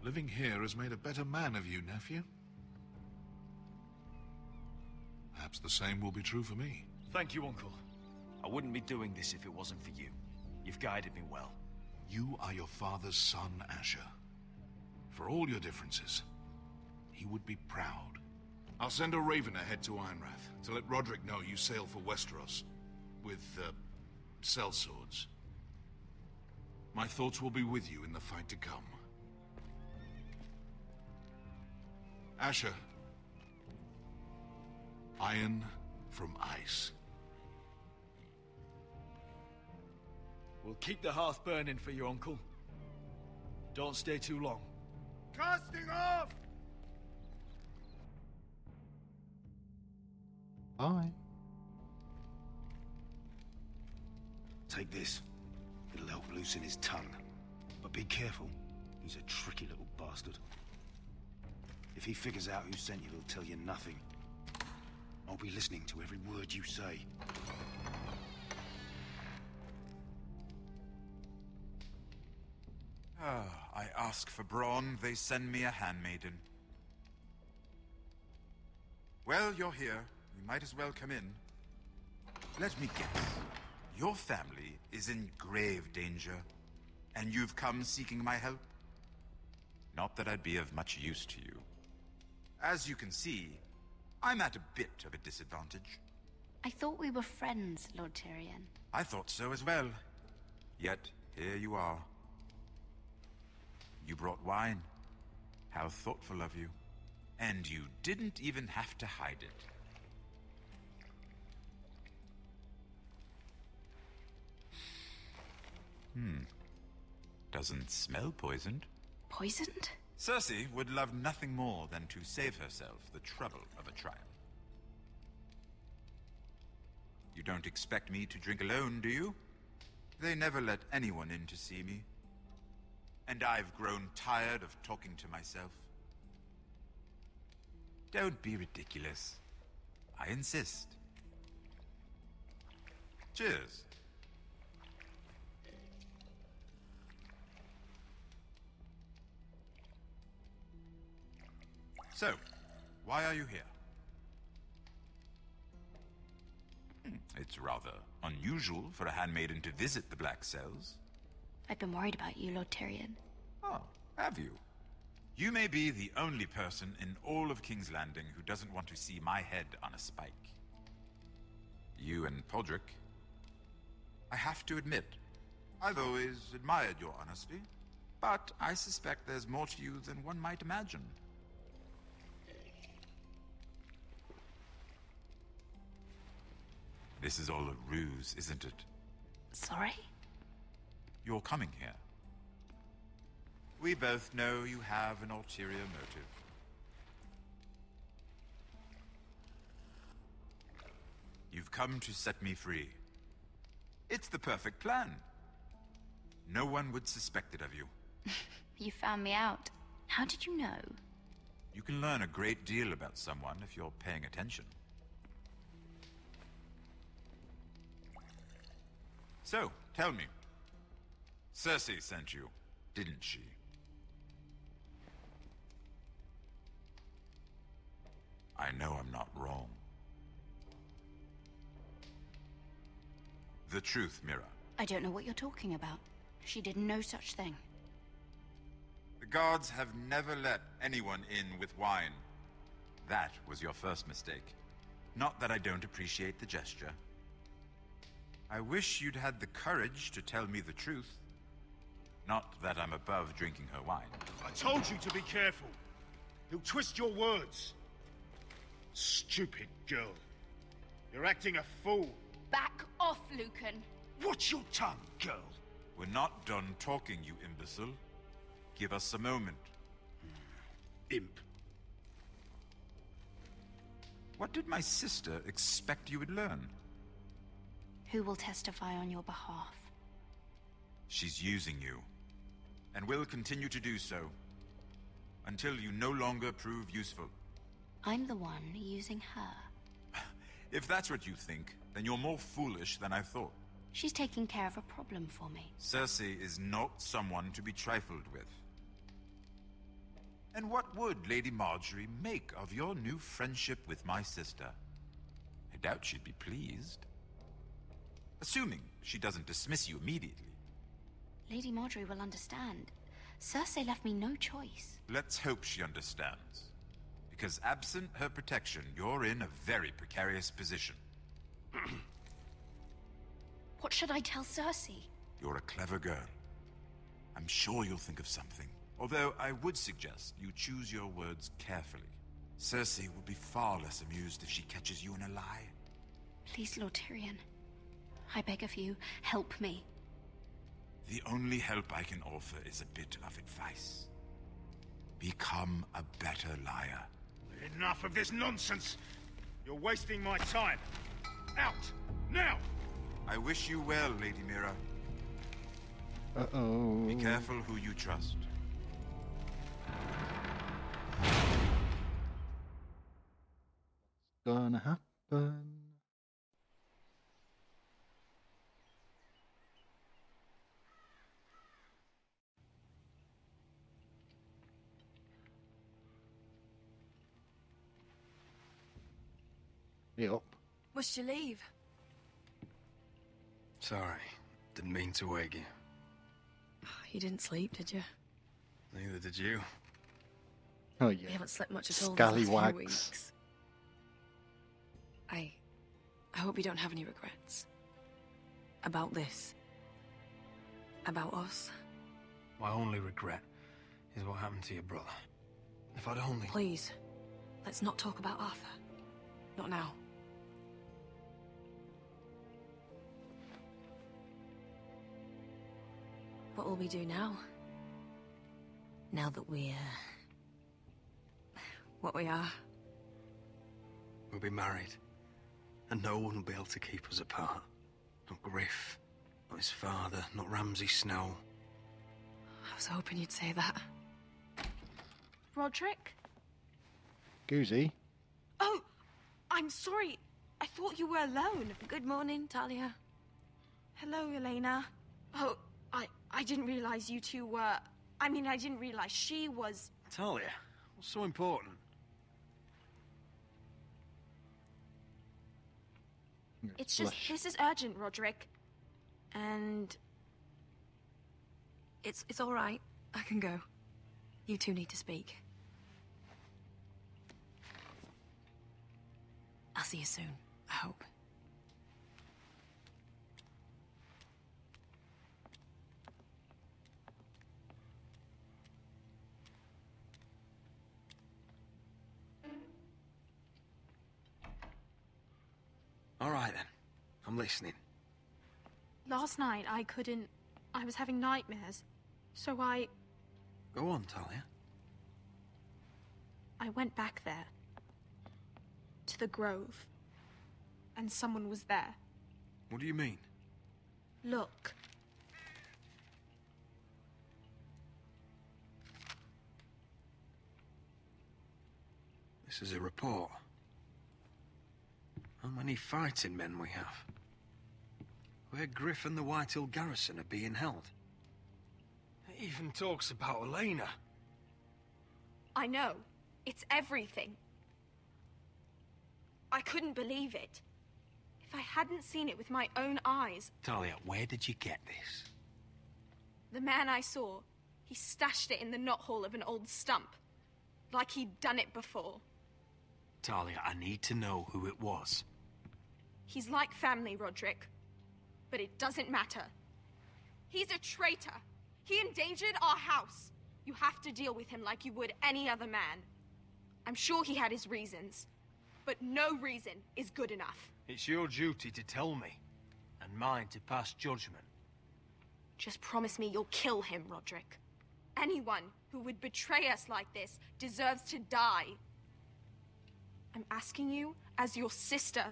Living here has made a better man of you, nephew. Perhaps the same will be true for me. Thank you, Uncle. I wouldn't be doing this if it wasn't for you. You've guided me well. You are your father's son, Asher. For all your differences, he would be proud. I'll send a raven ahead to Ironrath to let Roderick know you sail for Westeros with, sellswords. My thoughts will be with you in the fight to come. Asher. Iron from ice. We'll keep the hearth burning for you, Uncle. Don't stay too long. Casting off! Bye. Take this. It'll help loosen his tongue. But be careful. He's a tricky little bastard. If he figures out who sent you, he'll tell you nothing. I'll be listening to every word you say. I ask for brawn, they send me a handmaiden. Well, you're here. You might as well come in. Let me guess. Your family is in grave danger, and you've come seeking my help? Not that I'd be of much use to you. As you can see, I'm at a bit of a disadvantage. I thought we were friends, Lord Tyrion. I thought so as well. Yet, here you are. You brought wine. How thoughtful of you. And you didn't even have to hide it. Doesn't smell poisoned. Poisoned? Cersei would love nothing more than to save herself the trouble of a trial. You don't expect me to drink alone, do you? They never let anyone in to see me. And I've grown tired of talking to myself. Don't be ridiculous. I insist. Cheers. So, why are you here? It's rather unusual for a handmaiden to visit the Black Cells. I've been worried about you, Lord Tyrion. Oh, have you? You may be the only person in all of King's Landing who doesn't want to see my head on a spike. You and Podrick. I have to admit, I've always admired your honesty, but I suspect there's more to you than one might imagine. This is all a ruse, isn't it? Sorry? You're coming here. We both know you have an ulterior motive. You've come to set me free. It's the perfect plan. No one would suspect it of you. You found me out. How did you know? You can learn a great deal about someone if you're paying attention. So, tell me. Cersei sent you, didn't she? I know I'm not wrong. The truth, Mira. I don't know what you're talking about. She did no such thing. The guards have never let anyone in with wine. That was your first mistake. Not that I don't appreciate the gesture. I wish you'd had the courage to tell me the truth. Not that I'm above drinking her wine. I told you to be careful. He'll twist your words. Stupid girl. You're acting a fool. Back off, Lucan. Watch your tongue, girl. We're not done talking, you imbecile. Give us a moment. Imp. What did my sister expect you would learn? Who will testify on your behalf? She's using you, and will continue to do so, until you no longer prove useful. I'm the one using her. If that's what you think, then you're more foolish than I thought. She's taking care of a problem for me. Cersei is not someone to be trifled with. And what would Lady Marjorie make of your new friendship with my sister? I doubt she'd be pleased. Assuming she doesn't dismiss you immediately. Lady Marjorie will understand. Cersei left me no choice. Let's hope she understands. Because absent her protection, you're in a very precarious position. What should I tell Cersei? You're a clever girl. I'm sure you'll think of something. Although I would suggest you choose your words carefully. Cersei will be far less amused if she catches you in a lie. Please, Lord Tyrion. I beg of you, help me. The only help I can offer is a bit of advice. Become a better liar. Enough of this nonsense! You're wasting my time! Out! Now! I wish you well, Lady Mira. Uh-oh. Be careful who you trust. Gonna happen. Yep. Must you leave? Sorry, didn't mean to wake you. You didn't sleep, did you? Neither did you. Oh yeah. We haven't slept much at all these last few Scallywags. weeks. I hope you don't have any regrets. About this. About us. My only regret is what happened to your brother. If I'd only... Please, let's not talk about Arthur. Not now. What will we do now? Now that we're... what we are. We'll be married. And no one will be able to keep us apart. Not Griff, not his father, not Ramsay Snow. I was hoping you'd say that. Roderick? Goozy. Oh, I'm sorry. I thought you were alone. Good morning, Talia. Hello, Elena. Oh, I didn't realize you two were... I mean, I didn't realize she was... Talia, what's so important? It's just, this is urgent, Roderick. And... It's all right. I can go. You two need to speak. I'll see you soon, I hope. All right, then. I'm listening. Last night, I couldn't... I was having nightmares. So I Go on, Talia. went back there. To the Grove. And someone was there. What do you mean? Look. This is a report. How many fighting men we have? Where Griff and the Whitehill garrison are being held. It even talks about Elena. I know. It's everything. I couldn't believe it. If I hadn't seen it with my own eyes... Talia, where did you get this? The man I saw, he stashed it in the knothole of an old stump. Like he'd done it before. Talia, I need to know who it was. He's like family, Roderick. But it doesn't matter. He's a traitor. He endangered our house. You have to deal with him like you would any other man. I'm sure he had his reasons. But no reason is good enough. It's your duty to tell me, and mine to pass judgment. Just promise me you'll kill him, Roderick. Anyone who would betray us like this deserves to die. I'm asking you as your sister.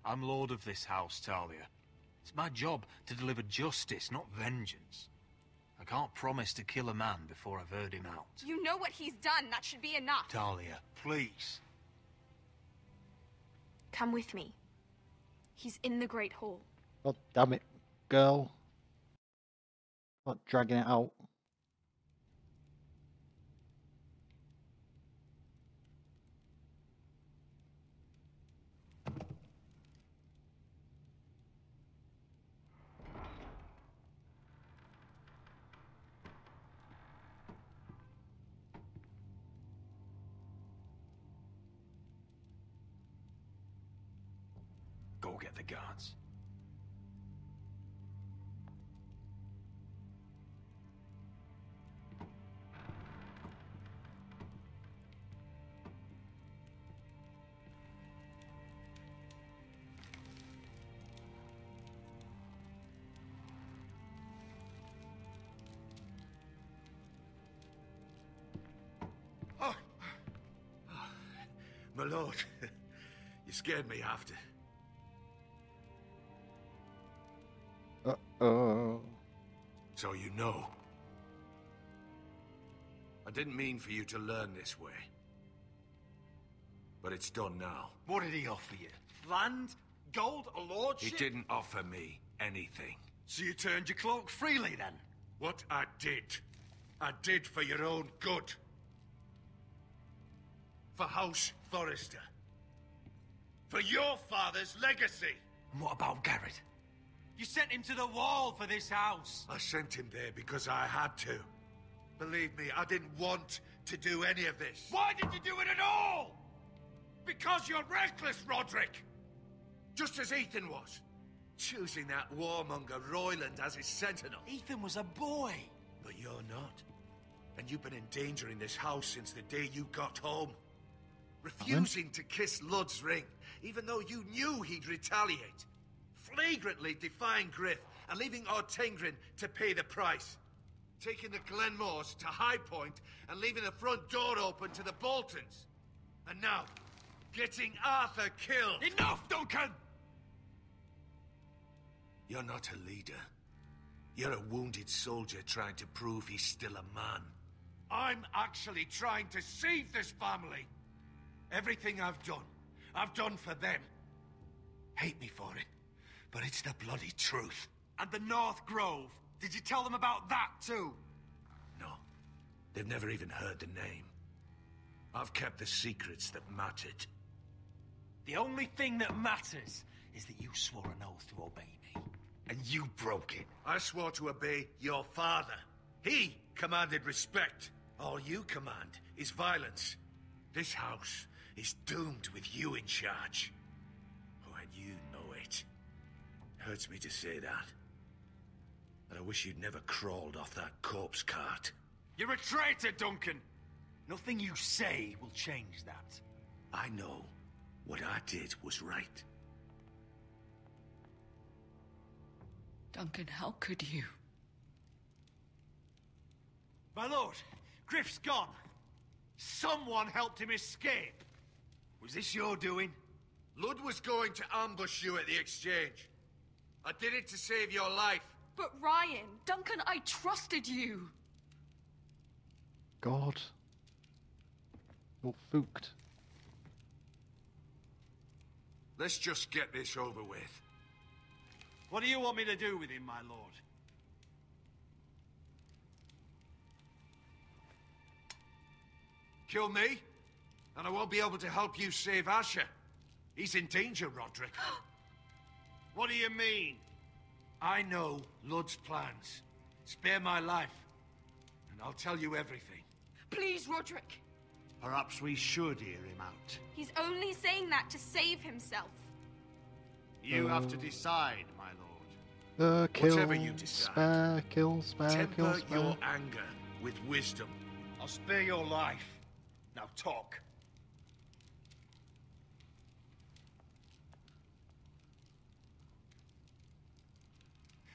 I'm lord of this house, Talia. It's my job to deliver justice, not vengeance. I can't promise to kill a man before I've heard him out. You know what he's done. That should be enough. Talia, please. Come with me. He's in the Great Hall. God damn it, girl. Not dragging it out. get the guards. My lord, you scared me after. Uh-oh. So you know. I didn't mean for you to learn this way. But it's done now. What did he offer you? Land? Gold? A lordship? He didn't offer me anything. So you turned your cloak freely, then? What I did for your own good. For House Forrester. For your father's legacy. And what about Garrett? You sent him to the wall for this house. I sent him there because I had to. Believe me, I didn't want to do any of this. Why did you do it at all? Because you're reckless, Roderick! Just as Ethan was. Choosing that warmonger Royland as his sentinel. Ethan was a boy. But you're not. And you've been endangering this house since the day you got home. Refusing to kiss Ludd's ring, even though you knew he'd retaliate. Flagrantly defying Griff and leaving Ortingrin to pay the price. Taking the Glenmores to High Point and leaving the front door open to the Boltons. And now, getting Arthur killed. Enough, Duncan! You're not a leader. You're a wounded soldier trying to prove he's still a man. I'm actually trying to save this family. Everything I've done for them. Hate me for it, but it's the bloody truth. And the North Grove? Did you tell them about that too? No, they've never even heard the name. I've kept the secrets that mattered. The only thing that matters is that you swore an oath to obey me. And you broke it. I swore to obey your father. He commanded respect. All you command is violence. This house is doomed with you in charge. Oh, and you know it. Hurts me to say that. But I wish you'd never crawled off that corpse cart. You're a traitor, Duncan! Nothing you say will change that. I know what I did was right. Duncan, how could you? My lord, Griff's gone. Someone helped him escape. Was this your doing? Ludd was going to ambush you at the exchange. I did it to save your life. But Ryan, Duncan, I trusted you. God. You're fooked. Let's just get this over with. What do you want me to do with him, my lord? Kill me, and I won't be able to help you save Asher. He's in danger, Roderick. What do you mean? I know Ludd's plans. Spare my life, and I'll tell you everything. Please, Roderick. Perhaps we should hear him out. He's only saying that to save himself. You have to decide, my lord. Kill, Whatever you decide. spare, kill, spare, kill, Temper spare. your anger with wisdom. I'll spare your life. Now talk.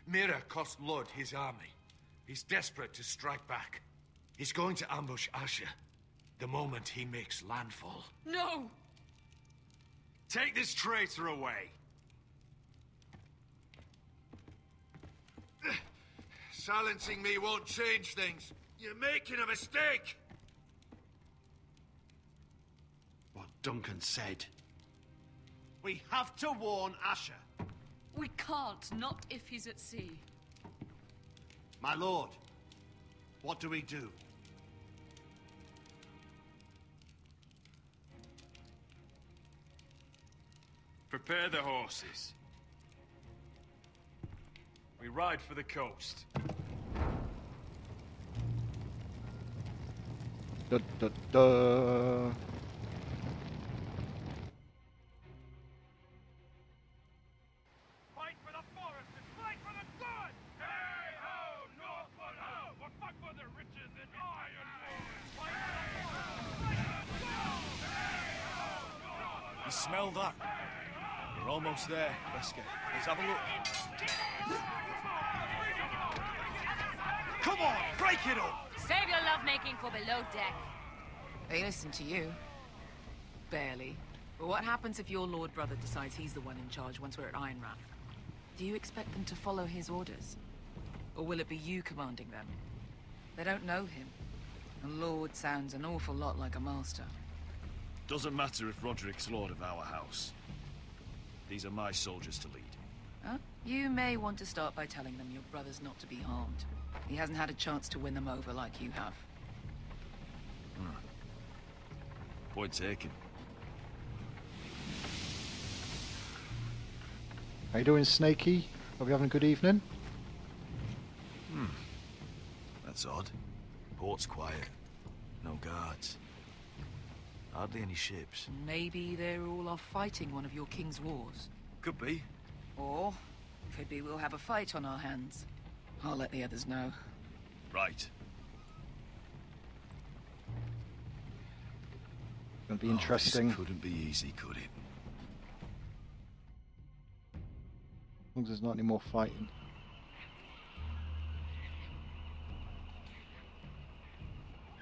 Mira cost Ludd his army. He's desperate to strike back. He's going to ambush Asher the moment he makes landfall. No! Take this traitor away. Silencing me won't change things. You're making a mistake. What Duncan said. We have to warn Asher. We can't, not if he's at sea. My lord, what do we do? Prepare the horses. We ride for the coast. Da, da, da. You smell that? We're almost there, Wesker. Let's have a look. Come on, break it up! Save your lovemaking for below deck. They listen to you. Barely. But what happens if your lord brother decides he's the one in charge once we're at Ironrath? Do you expect them to follow his orders? Or will it be you commanding them? They don't know him. A lord sounds an awful lot like a master. Doesn't matter if Roderick's lord of our house. These are my soldiers to lead. Huh? You may want to start by telling them your brother's not to be harmed. He hasn't had a chance to win them over like you have. Point taken. How you doing, Snakey? Hope you're having a good evening. That's odd. Port's quiet. No guards. Hardly any ships. Maybe they're all off fighting one of your king's wars. Could be. Or, could be we'll have a fight on our hands. I'll let the others know. Right. Gonna be interesting. This couldn't be easy, could it? As long as there's not any more fighting.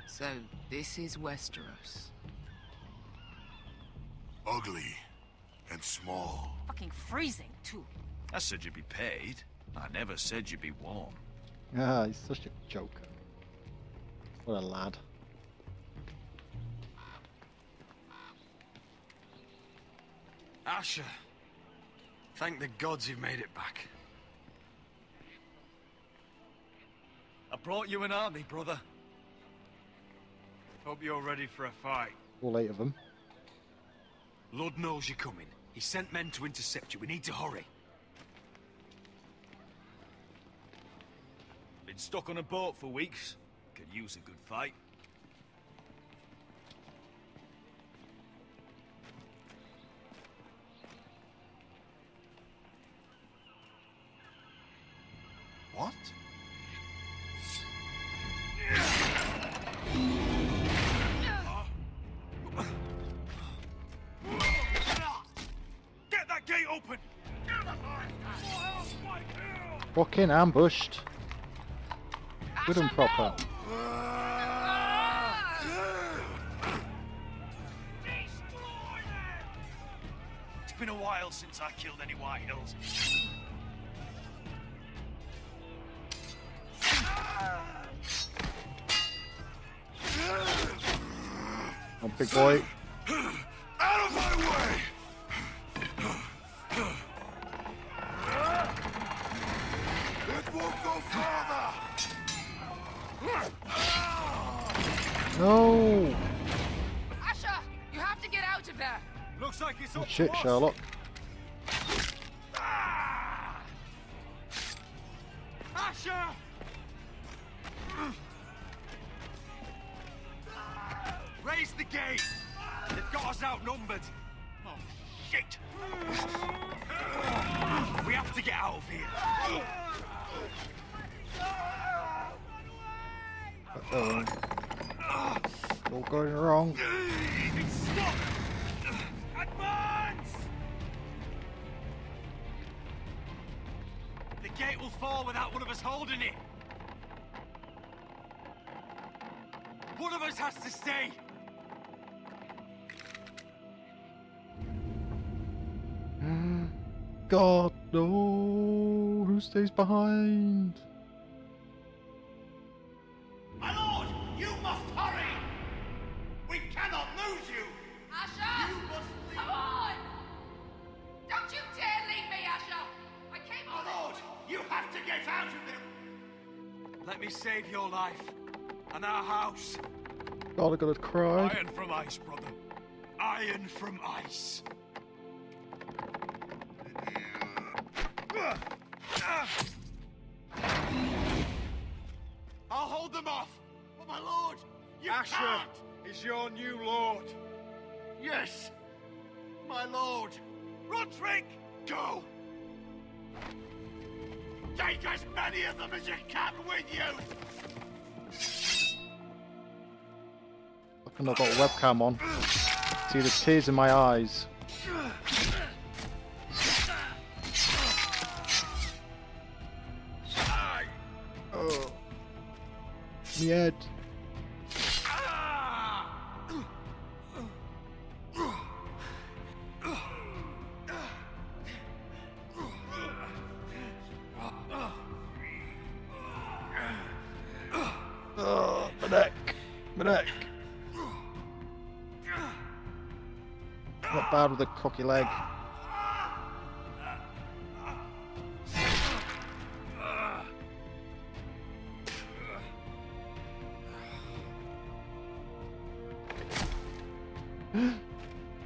So, this is Westeros. Ugly and small. Fucking freezing, too. I said you'd be paid. I never said you'd be warm. Ah, he's such a joker. What a lad. Asher. Thank the gods you've made it back. I brought you an army, brother. Hope you're ready for a fight. All 8 of them. Lord knows you're coming. He sent men to intercept you. We need to hurry. Been stuck on a boat for weeks. Could use a good fight. What? Get that gate open! Fucking ambushed. Good and proper. It's been a while since I killed any White Hills. Oh, big boy. Out of my way! It won't go farther! No! Asher! You have to get out of there! Looks like it's Oh, up shit, to us. Sherlock. Asher! Raise the gate! They've got us outnumbered. Oh, shit! We have to get out of here. Uh-oh. All going wrong. It's stuck! Advance! The gate will fall without one of us holding it. One of us has to stay. God, no! Who stays behind? My lord, you must hurry! We cannot lose you! Asher! You must leave! Come on! Don't you dare leave me, Asher! I came on My lord, you have to get out of there! Let me save your life and our house. God, I'm gonna cry. Iron from ice, brother. Iron from ice. I'll hold them off, but my lord, you Asher can't! is your new lord. Yes, my lord. Roderick, go! Take as many of them as you can with you! Fucking I've got a webcam on. See the tears in my eyes. Oh. My head. Oh, my neck. My neck. Not bad with a cocky leg.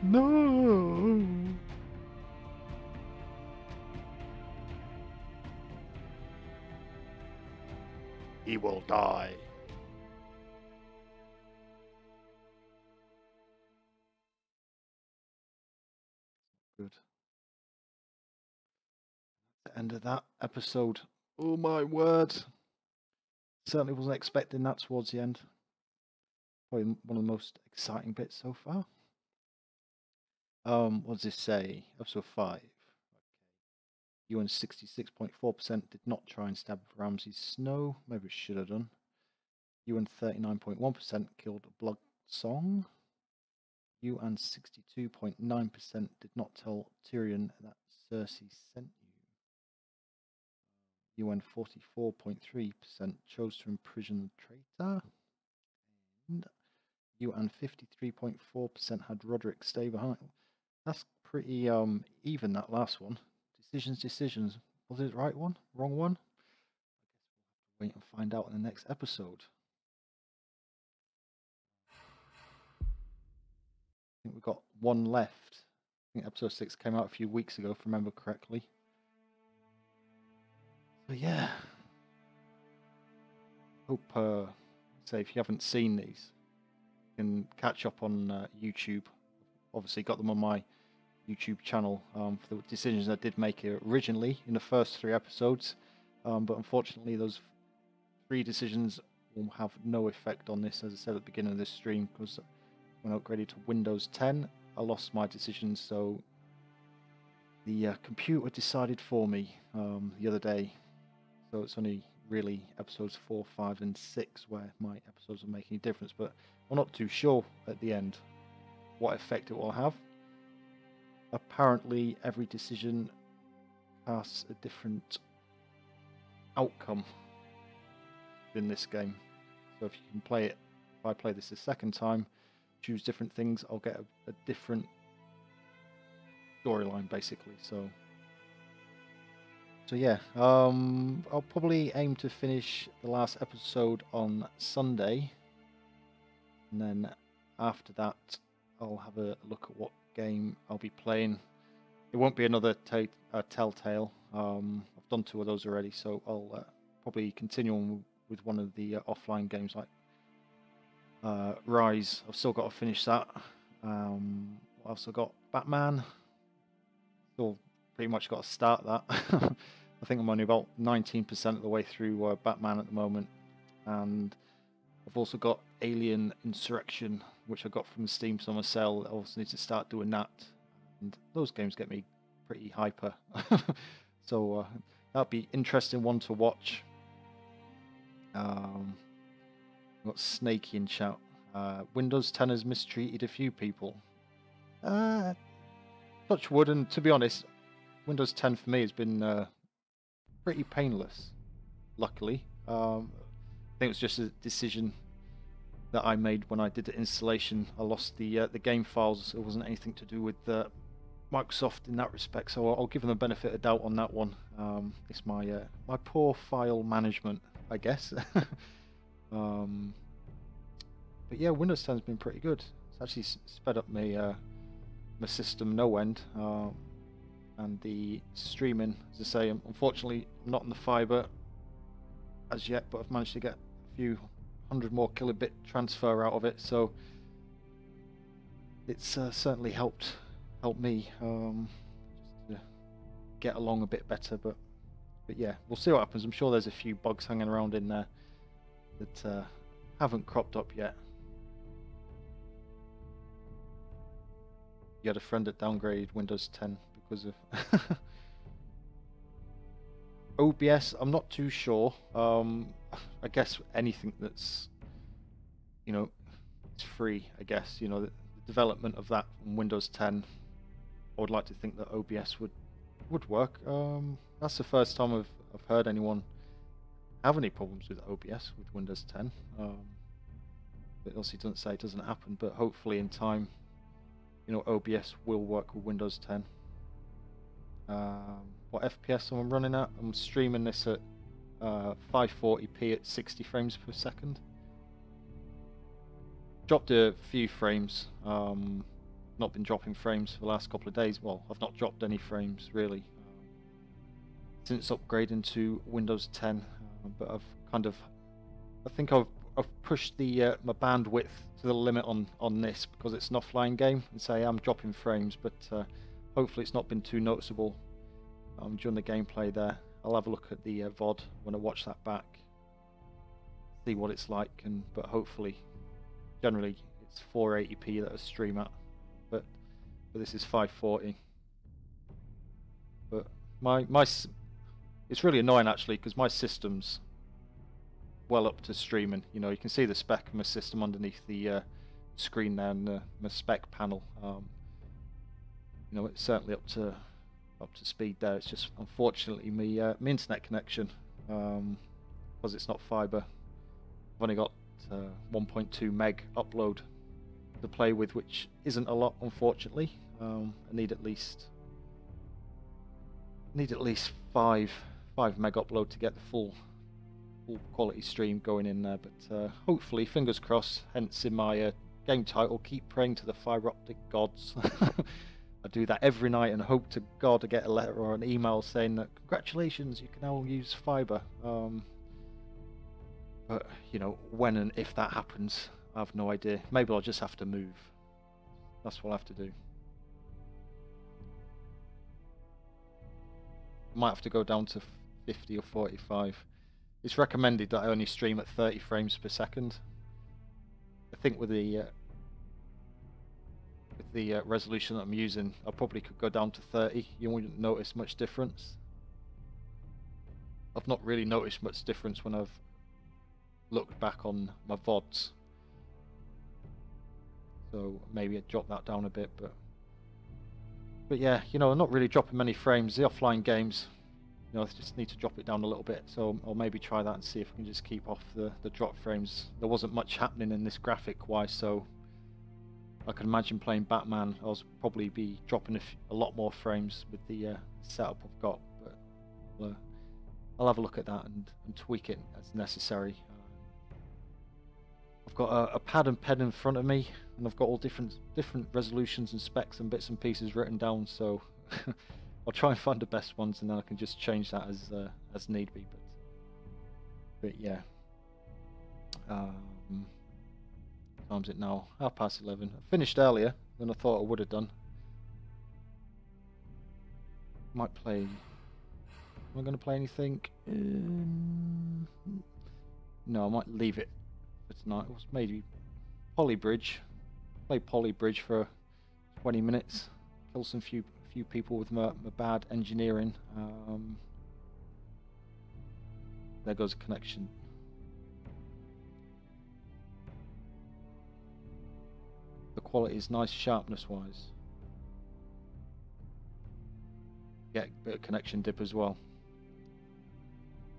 No. He will die. Good. The end of that episode. Oh my word. Certainly wasn't expecting that towards the end. Probably one of the most exciting bits so far. What does this say? Episode 5. Okay. UN 66.4% did not try and stab Ramsay Snow. Maybe it should have done. UN 39.1% killed Blood Song. UN 62.9% did not tell Tyrion that Cersei sent you. UN 44.3% chose to imprison the traitor. And UN 53.4% had Roderick stay behind. That's pretty even, that last one. Decisions. Was it the right one? Wrong one? I guess we'll have to wait and find out in the next episode. I think we've got one left. I think episode 6 came out a few weeks ago, if I remember correctly. So yeah. Hope, say if you haven't seen these, you can catch up on YouTube. Obviously got them on my YouTube channel for the decisions I did make originally in the first 3 episodes. But unfortunately those 3 decisions will have no effect on this, as I said at the beginning of this stream, because when I upgraded to Windows 10 I lost my decisions, so the computer decided for me the other day. So it's only really episodes 4, 5 and 6 where my episodes are making a difference, but I'm not too sure at the end what effect it will have. Apparently every decision has a different outcome in this game. So if you can play it, if I play this a second time, choose different things, I'll get a different storyline basically. So yeah, I'll probably aim to finish the last episode on Sunday, and then after that I'll have a look at what game I'll be playing. It won't be another Telltale. I've done 2 of those already, so I'll probably continue on with one of the offline games like Rise. I've still got to finish that. I've also got Batman. Still pretty much got to start that. I think I'm only about 19% of the way through Batman at the moment, and I've also got Alien Insurrection, which I got from the Steam Summer Sale. I also need to start doing that, and those games get me pretty hyper. So that'll be interesting one to watch. Got Snakey in chat. Windows 10 has mistreated a few people. Touch wood, and to be honest, Windows 10 for me has been pretty painless, luckily. I think it was just a decision that I made when I did the installation. I lost the game files. It wasn't anything to do with Microsoft in that respect, so I'll give them the benefit of doubt on that one. It's my poor file management, I guess. But yeah, Windows 10 has been pretty good. It's actually sped up my system no end, and the streaming, as I say, unfortunately I'm not on the fiber as yet, but I've managed to get a few 100 more kilobit transfer out of it, so it's certainly helped me just to get along a bit better. But yeah, we'll see what happens. I'm sure there's a few bugs hanging around in there that haven't cropped up yet. you had a friend that downgraded Windows 10 because of OBS. I'm not too sure. I guess anything that's, you know, it's free. I guess, you know, the development of that on Windows 10. I would like to think that OBS would work. That's the first time I've heard anyone have any problems with OBS with Windows 10. It obviously doesn't say it doesn't happen, but hopefully in time, you know, OBS will work with Windows 10. What FPS am I running at? I'm streaming this at 540p at 60 frames per second. Dropped a few frames. Not been dropping frames for the last couple of days. Well, I've not dropped any frames really since upgrading to Windows 10. But I think I've pushed the my bandwidth to the limit on this because it's an offline game, and say I'm dropping frames, but hopefully it's not been too noticeable during the gameplay there. I'll have a look at the VOD when I watch that back, see what it's like, but hopefully, generally it's 480p that I stream at, but this is 540. But it's really annoying actually because my system's well up to streaming. You know, you can see the spec of my system underneath the screen there and my spec panel. You know, it's certainly up to speed there. It's just unfortunately my internet connection, because it's not fiber. I've only got 1.2 meg upload to play with, which isn't a lot, unfortunately. I need at least 5 meg upload to get the full quality stream going in there. But hopefully, fingers crossed. Hence, in my game title, keep praying to the fiber optic gods. I do that every night and hope to God to get a letter or an email saying that congratulations, you can now use fiber. But you know, when and if that happens, I have no idea. Maybe I'll just have to move. That's what I have to do. Might have to go down to 50 or 45. It's recommended that I only stream at 30 frames per second. I think with the resolution that I'm using, I probably could go down to 30. You wouldn't notice much difference. I've not really noticed much difference when I've looked back on my VODs. So maybe I'd drop that down a bit, but yeah, you know, I'm not really dropping many frames. The offline games, you know, I just need to drop it down a little bit. So I'll maybe try that and see if I can just keep off the drop frames. There wasn't much happening in this graphic wise, so I can imagine playing Batman, I'll probably be dropping a lot more frames with the setup I've got, but I'll have a look at that and tweak it as necessary. I've got a pad and pen in front of me, and I've got all different resolutions and specs and bits and pieces written down, so I'll try and find the best ones, and then I can just change that as need be. But yeah. Time's it now? 11:30. I finished earlier than I thought I would have done. Might play. Am I going to play anything? No, I might leave it for tonight. It was maybe Polybridge. Play Polybridge for 20 minutes. Kill some few people with my bad engineering. There goes a connection. The quality is nice sharpness wise. Get a bit of connection dip as well.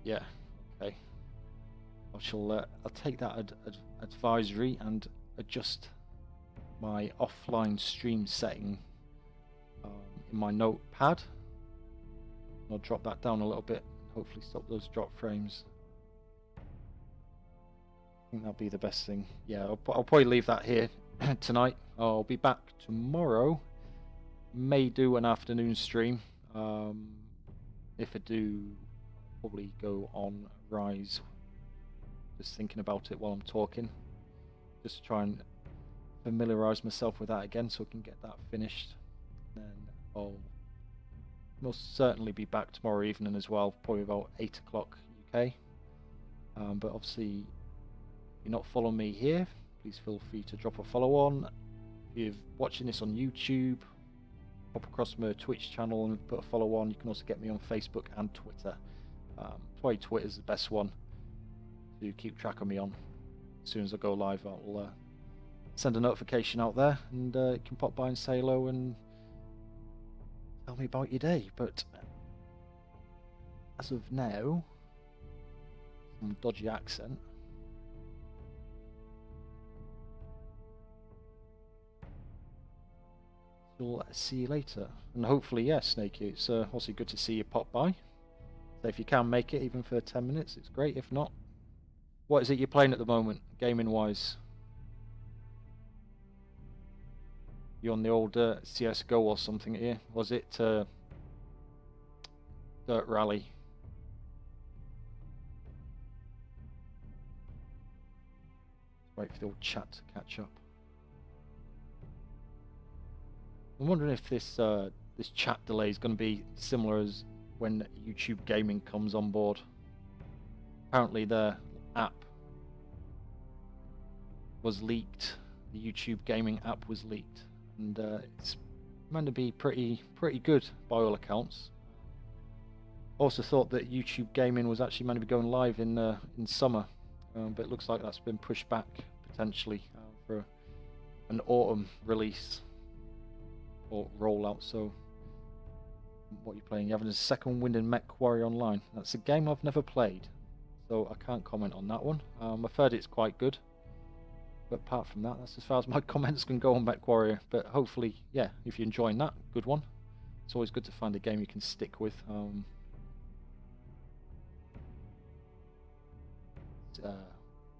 Yeah, okay. I'll take that advisory and adjust my offline stream setting in my notepad. I'll drop that down a little bit, hopefully stop those drop frames. I think that'll be the best thing. Yeah, I'll probably leave that here tonight. I'll be back tomorrow. May do an afternoon stream. If I do, probably go on Rise. Just thinking about it while I'm talking. Just to try and familiarise myself with that again so I can get that finished. Then I'll most certainly be back tomorrow evening as well, probably about 8 o'clock UK. But obviously, if you're not following me here, please feel free to drop a follow on. If you're watching this on YouTube pop across my Twitch channel and put a follow on. You can also get me on Facebook and Twitter. Probably Twitter's the best one to keep track of me on. As soon as I go live, I'll send a notification out there, and you can pop by and say hello and tell me about your day. But as of now, some dodgy accent. We'll see you later, and hopefully, yeah, Snakey, it's also good to see you pop by. So if you can make it, even for 10 minutes, it's great. If not, what is it you're playing at the moment, gaming-wise? You on the old CS:GO or something here? Was it Dirt Rally? Wait for the old chat to catch up. I'm wondering if this this chat delay is going to be similar as when YouTube Gaming comes on board. Apparently their app was leaked. The YouTube Gaming app was leaked, and it's meant to be pretty good by all accounts. Also thought that YouTube Gaming was actually meant to be going live in summer, but it looks like that's been pushed back potentially for an autumn release or rollout. So what are you playing? You're having a second wind in Mech Warrior Online. That's a game I've never played, so I can't comment on that one. I've heard it's quite good, but apart from that, that's as far as my comments can go on Mech Warrior. But hopefully, yeah, if you're enjoying that, good one. It's always good to find a game you can stick with.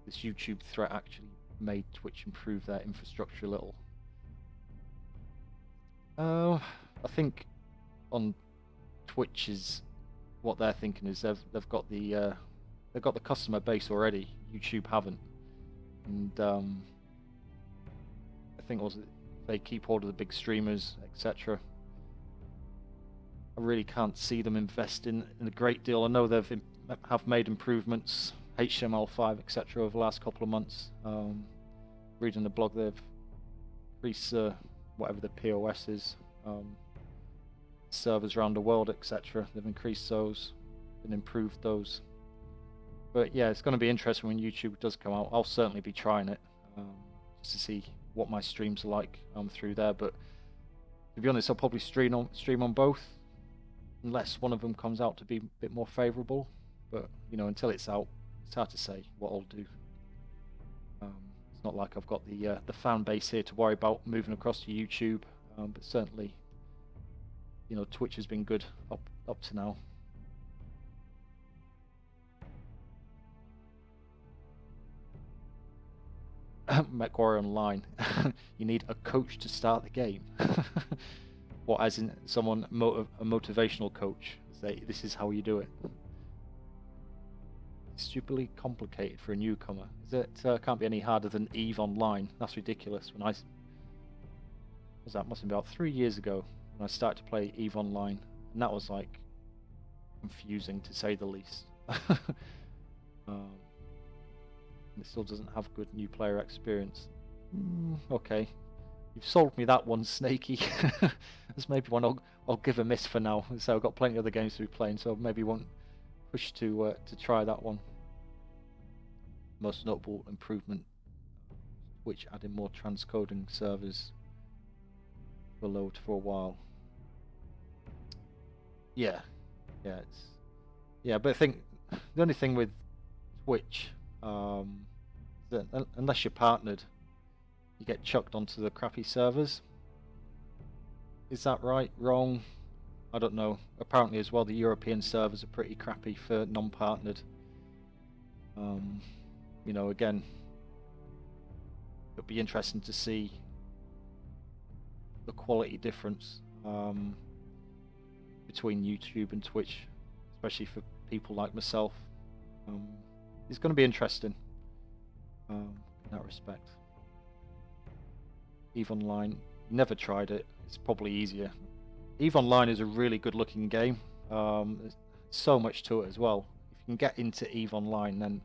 This YouTube threat actually made Twitch improve their infrastructure a little. I think on Twitch is what they're thinking is they've got the customer base already. YouTube haven't, and I think also they keep hold of the big streamers, etc. I really can't see them investing in a great deal. I know have made improvements, HTML5, etc. over the last couple of months. Reading the blog, they've increased whatever the POS is, servers around the world, etc. They've increased those and improved those. But yeah, it's going to be interesting when YouTube does come out. I'll certainly be trying it just to see what my streams are like through there. But to be honest, I'll probably stream on both, unless one of them comes out to be a bit more favourable. But you know, until it's out, it's hard to say what I'll do. It's not like I've got the fan base here to worry about moving across to YouTube, but certainly, you know, Twitch has been good up to now. MechWarrior Online, you need a coach to start the game. What, as in someone a motivational coach? Say this is how you do it. Stupidly complicated for a newcomer. Is it? Can't be any harder than Eve Online. That's ridiculous. When that must have been about 3 years ago when I started to play Eve Online, and that was like confusing to say the least. It still doesn't have good new player experience. Okay, you've sold me that one, Snaky. There's maybe one I'll give a miss for now. So I've got plenty of other games to be playing, so maybe won't push to try that one. Most notable improvement, which added more transcoding servers for load for a while. Yeah, but I think the only thing with Twitch, that unless you're partnered, you get chucked onto the crappy servers. Is that right? Wrong? I don't know. Apparently as well, the European servers are pretty crappy for non-partnered. You know, again, it'll be interesting to see the quality difference between YouTube and Twitch, especially for people like myself. It's going to be interesting in that respect. EVE Online, never tried it. It's probably easier. EVE Online is a really good looking game. There's so much to it as well. If you can get into EVE Online, then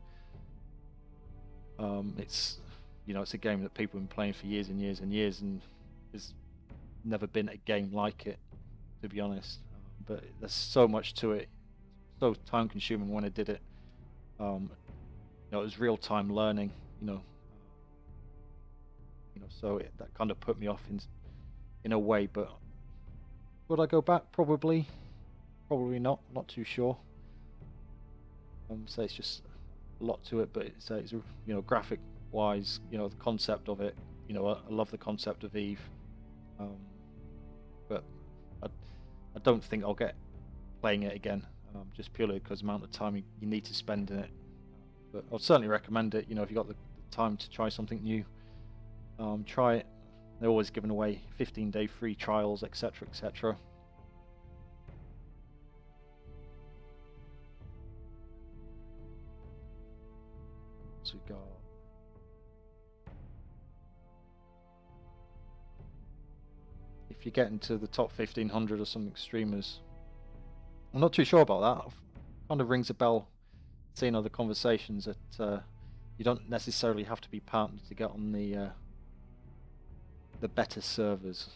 it's, you know, it's a game that people have been playing for years and years and years, and there's never been a game like it, to be honest. But there's so much to it, so time consuming when I did it. You know, it was real time learning. So that kind of put me off in a way. But would I go back? Probably not. Not too sure. So it's just a lot to it, but it's graphic wise, the concept of it. I love the concept of Eve, but I don't think I'll get playing it again, just purely because the amount of time you need to spend in it. But I'll certainly recommend it. If you've got the time to try something new, try it. They're always giving away 15-day free trials, etc., etc. So we got if you get into the top 1500 or something streamers, I'm not too sure about that. Kind of rings a bell seeing other conversations that you don't necessarily have to be partnered to get on the better servers,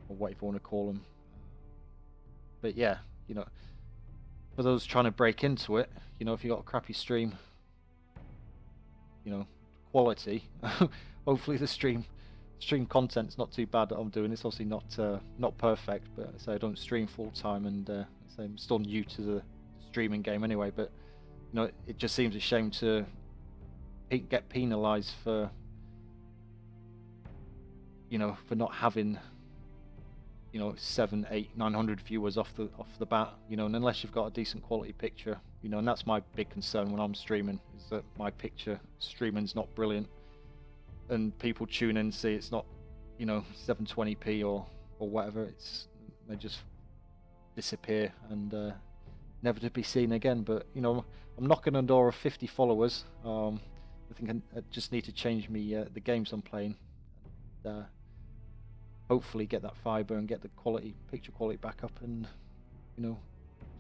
or whatever you want to call them. But yeah, for those trying to break into it, if you got a crappy stream, quality, hopefully the stream content's not too bad that I'm doing. It's obviously not perfect, but I don't stream full time, and I'm still new to the streaming game anyway. But it just seems a shame to get penalised for for not having 700, 800, 900 viewers off the bat, and unless you've got a decent quality picture, and that's my big concern when I'm streaming, is that my picture streaming's not brilliant, and people tune in and see it's not 720p or whatever. They just disappear and never to be seen again. But I'm knocking on the door of 50 followers. I think I just need to change the games I'm playing, and hopefully get that fiber and get the picture quality back up, and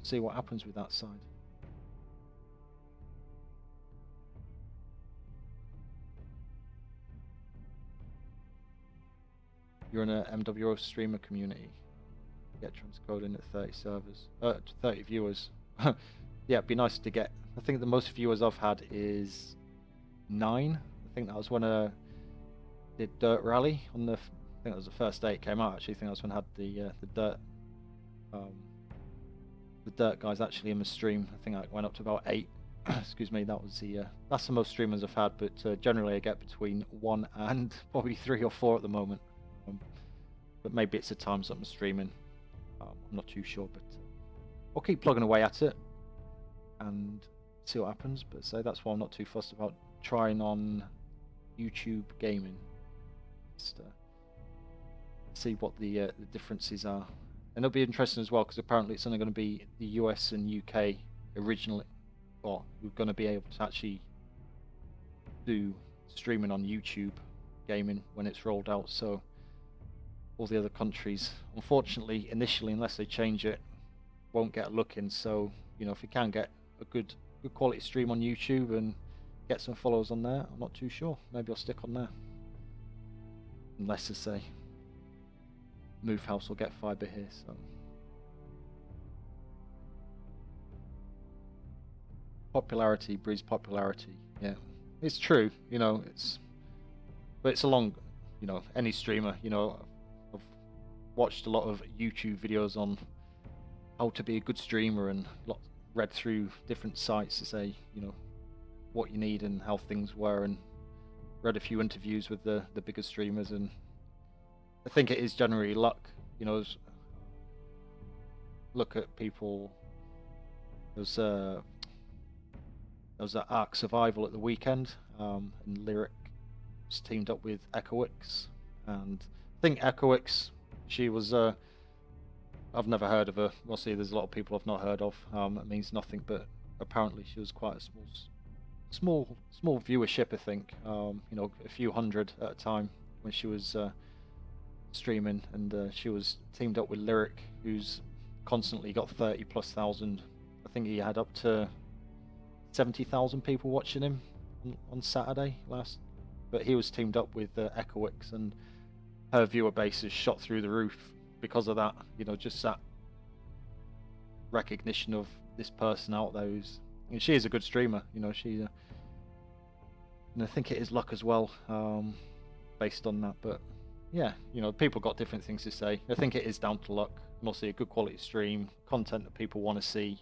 see what happens with that side. You're in a MWO streamer community. Get transcoded at 30 servers, 30 viewers. Yeah, it'd be nice to get. I think the most viewers I've had is 9. I think that was when I did Dirt Rally on the. I think that was the first day it came out. Actually, I think that was when I had the Dirt guys actually in the stream. I think I went up to about 8. Excuse me. That was that's the most streamers I've had. But generally, I get between 1 and probably 3 or 4 at the moment. But maybe it's the times that I'm streaming. I'm not too sure, but I'll keep plugging away at it and see what happens. But that's why I'm not too fussed about trying on YouTube gaming. Just see what the differences are, and it'll be interesting as well, because apparently it's only going to be the US and UK originally, or we're going to be able to actually do streaming on YouTube gaming when it's rolled out. So all the other countries, unfortunately, initially, unless they change it, won't get a look in. So if you can get a good quality stream on YouTube and get some followers on there, I'm not too sure. Maybe I'll stick on there, unless I say Move House will get fiber here. So popularity breeds popularity. Yeah, it's true. But it's along. Any streamer. I've watched a lot of YouTube videos on how to be a good streamer, and read through different sites to say what you need and how things were, and read a few interviews with the bigger streamers, and I think it is generally luck. Look at people. There was that Ark Survival at the weekend, and Lyric was teamed up with Echoix, and I think Echoix, she was I've never heard of her. We'll see. There's a lot of people I've not heard of. It means nothing, but apparently she was quite a small viewership. I think a few hundred at a time when she was streaming, and she was teamed up with Lyric, who's constantly got 30,000+. I think he had up to 70,000 people watching him on Saturday last. But he was teamed up with Echoix, and her viewer base has shot through the roof because of that. You know, just that recognition of this person out there who's, and she is a good streamer. You know, she and I think it is luck as well, based on that. But yeah, you know, people got different things to say. I think it is down to luck, and also a good quality stream, content that people want to see.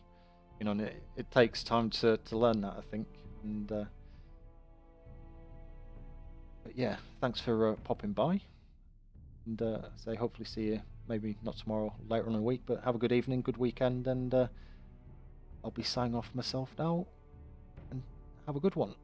You know, and it takes time to learn that, I think. And but yeah, thanks for popping by. And say hopefully see you, maybe not tomorrow, later on in the week. But have a good evening, good weekend, and I'll be signing off myself now. And have a good one.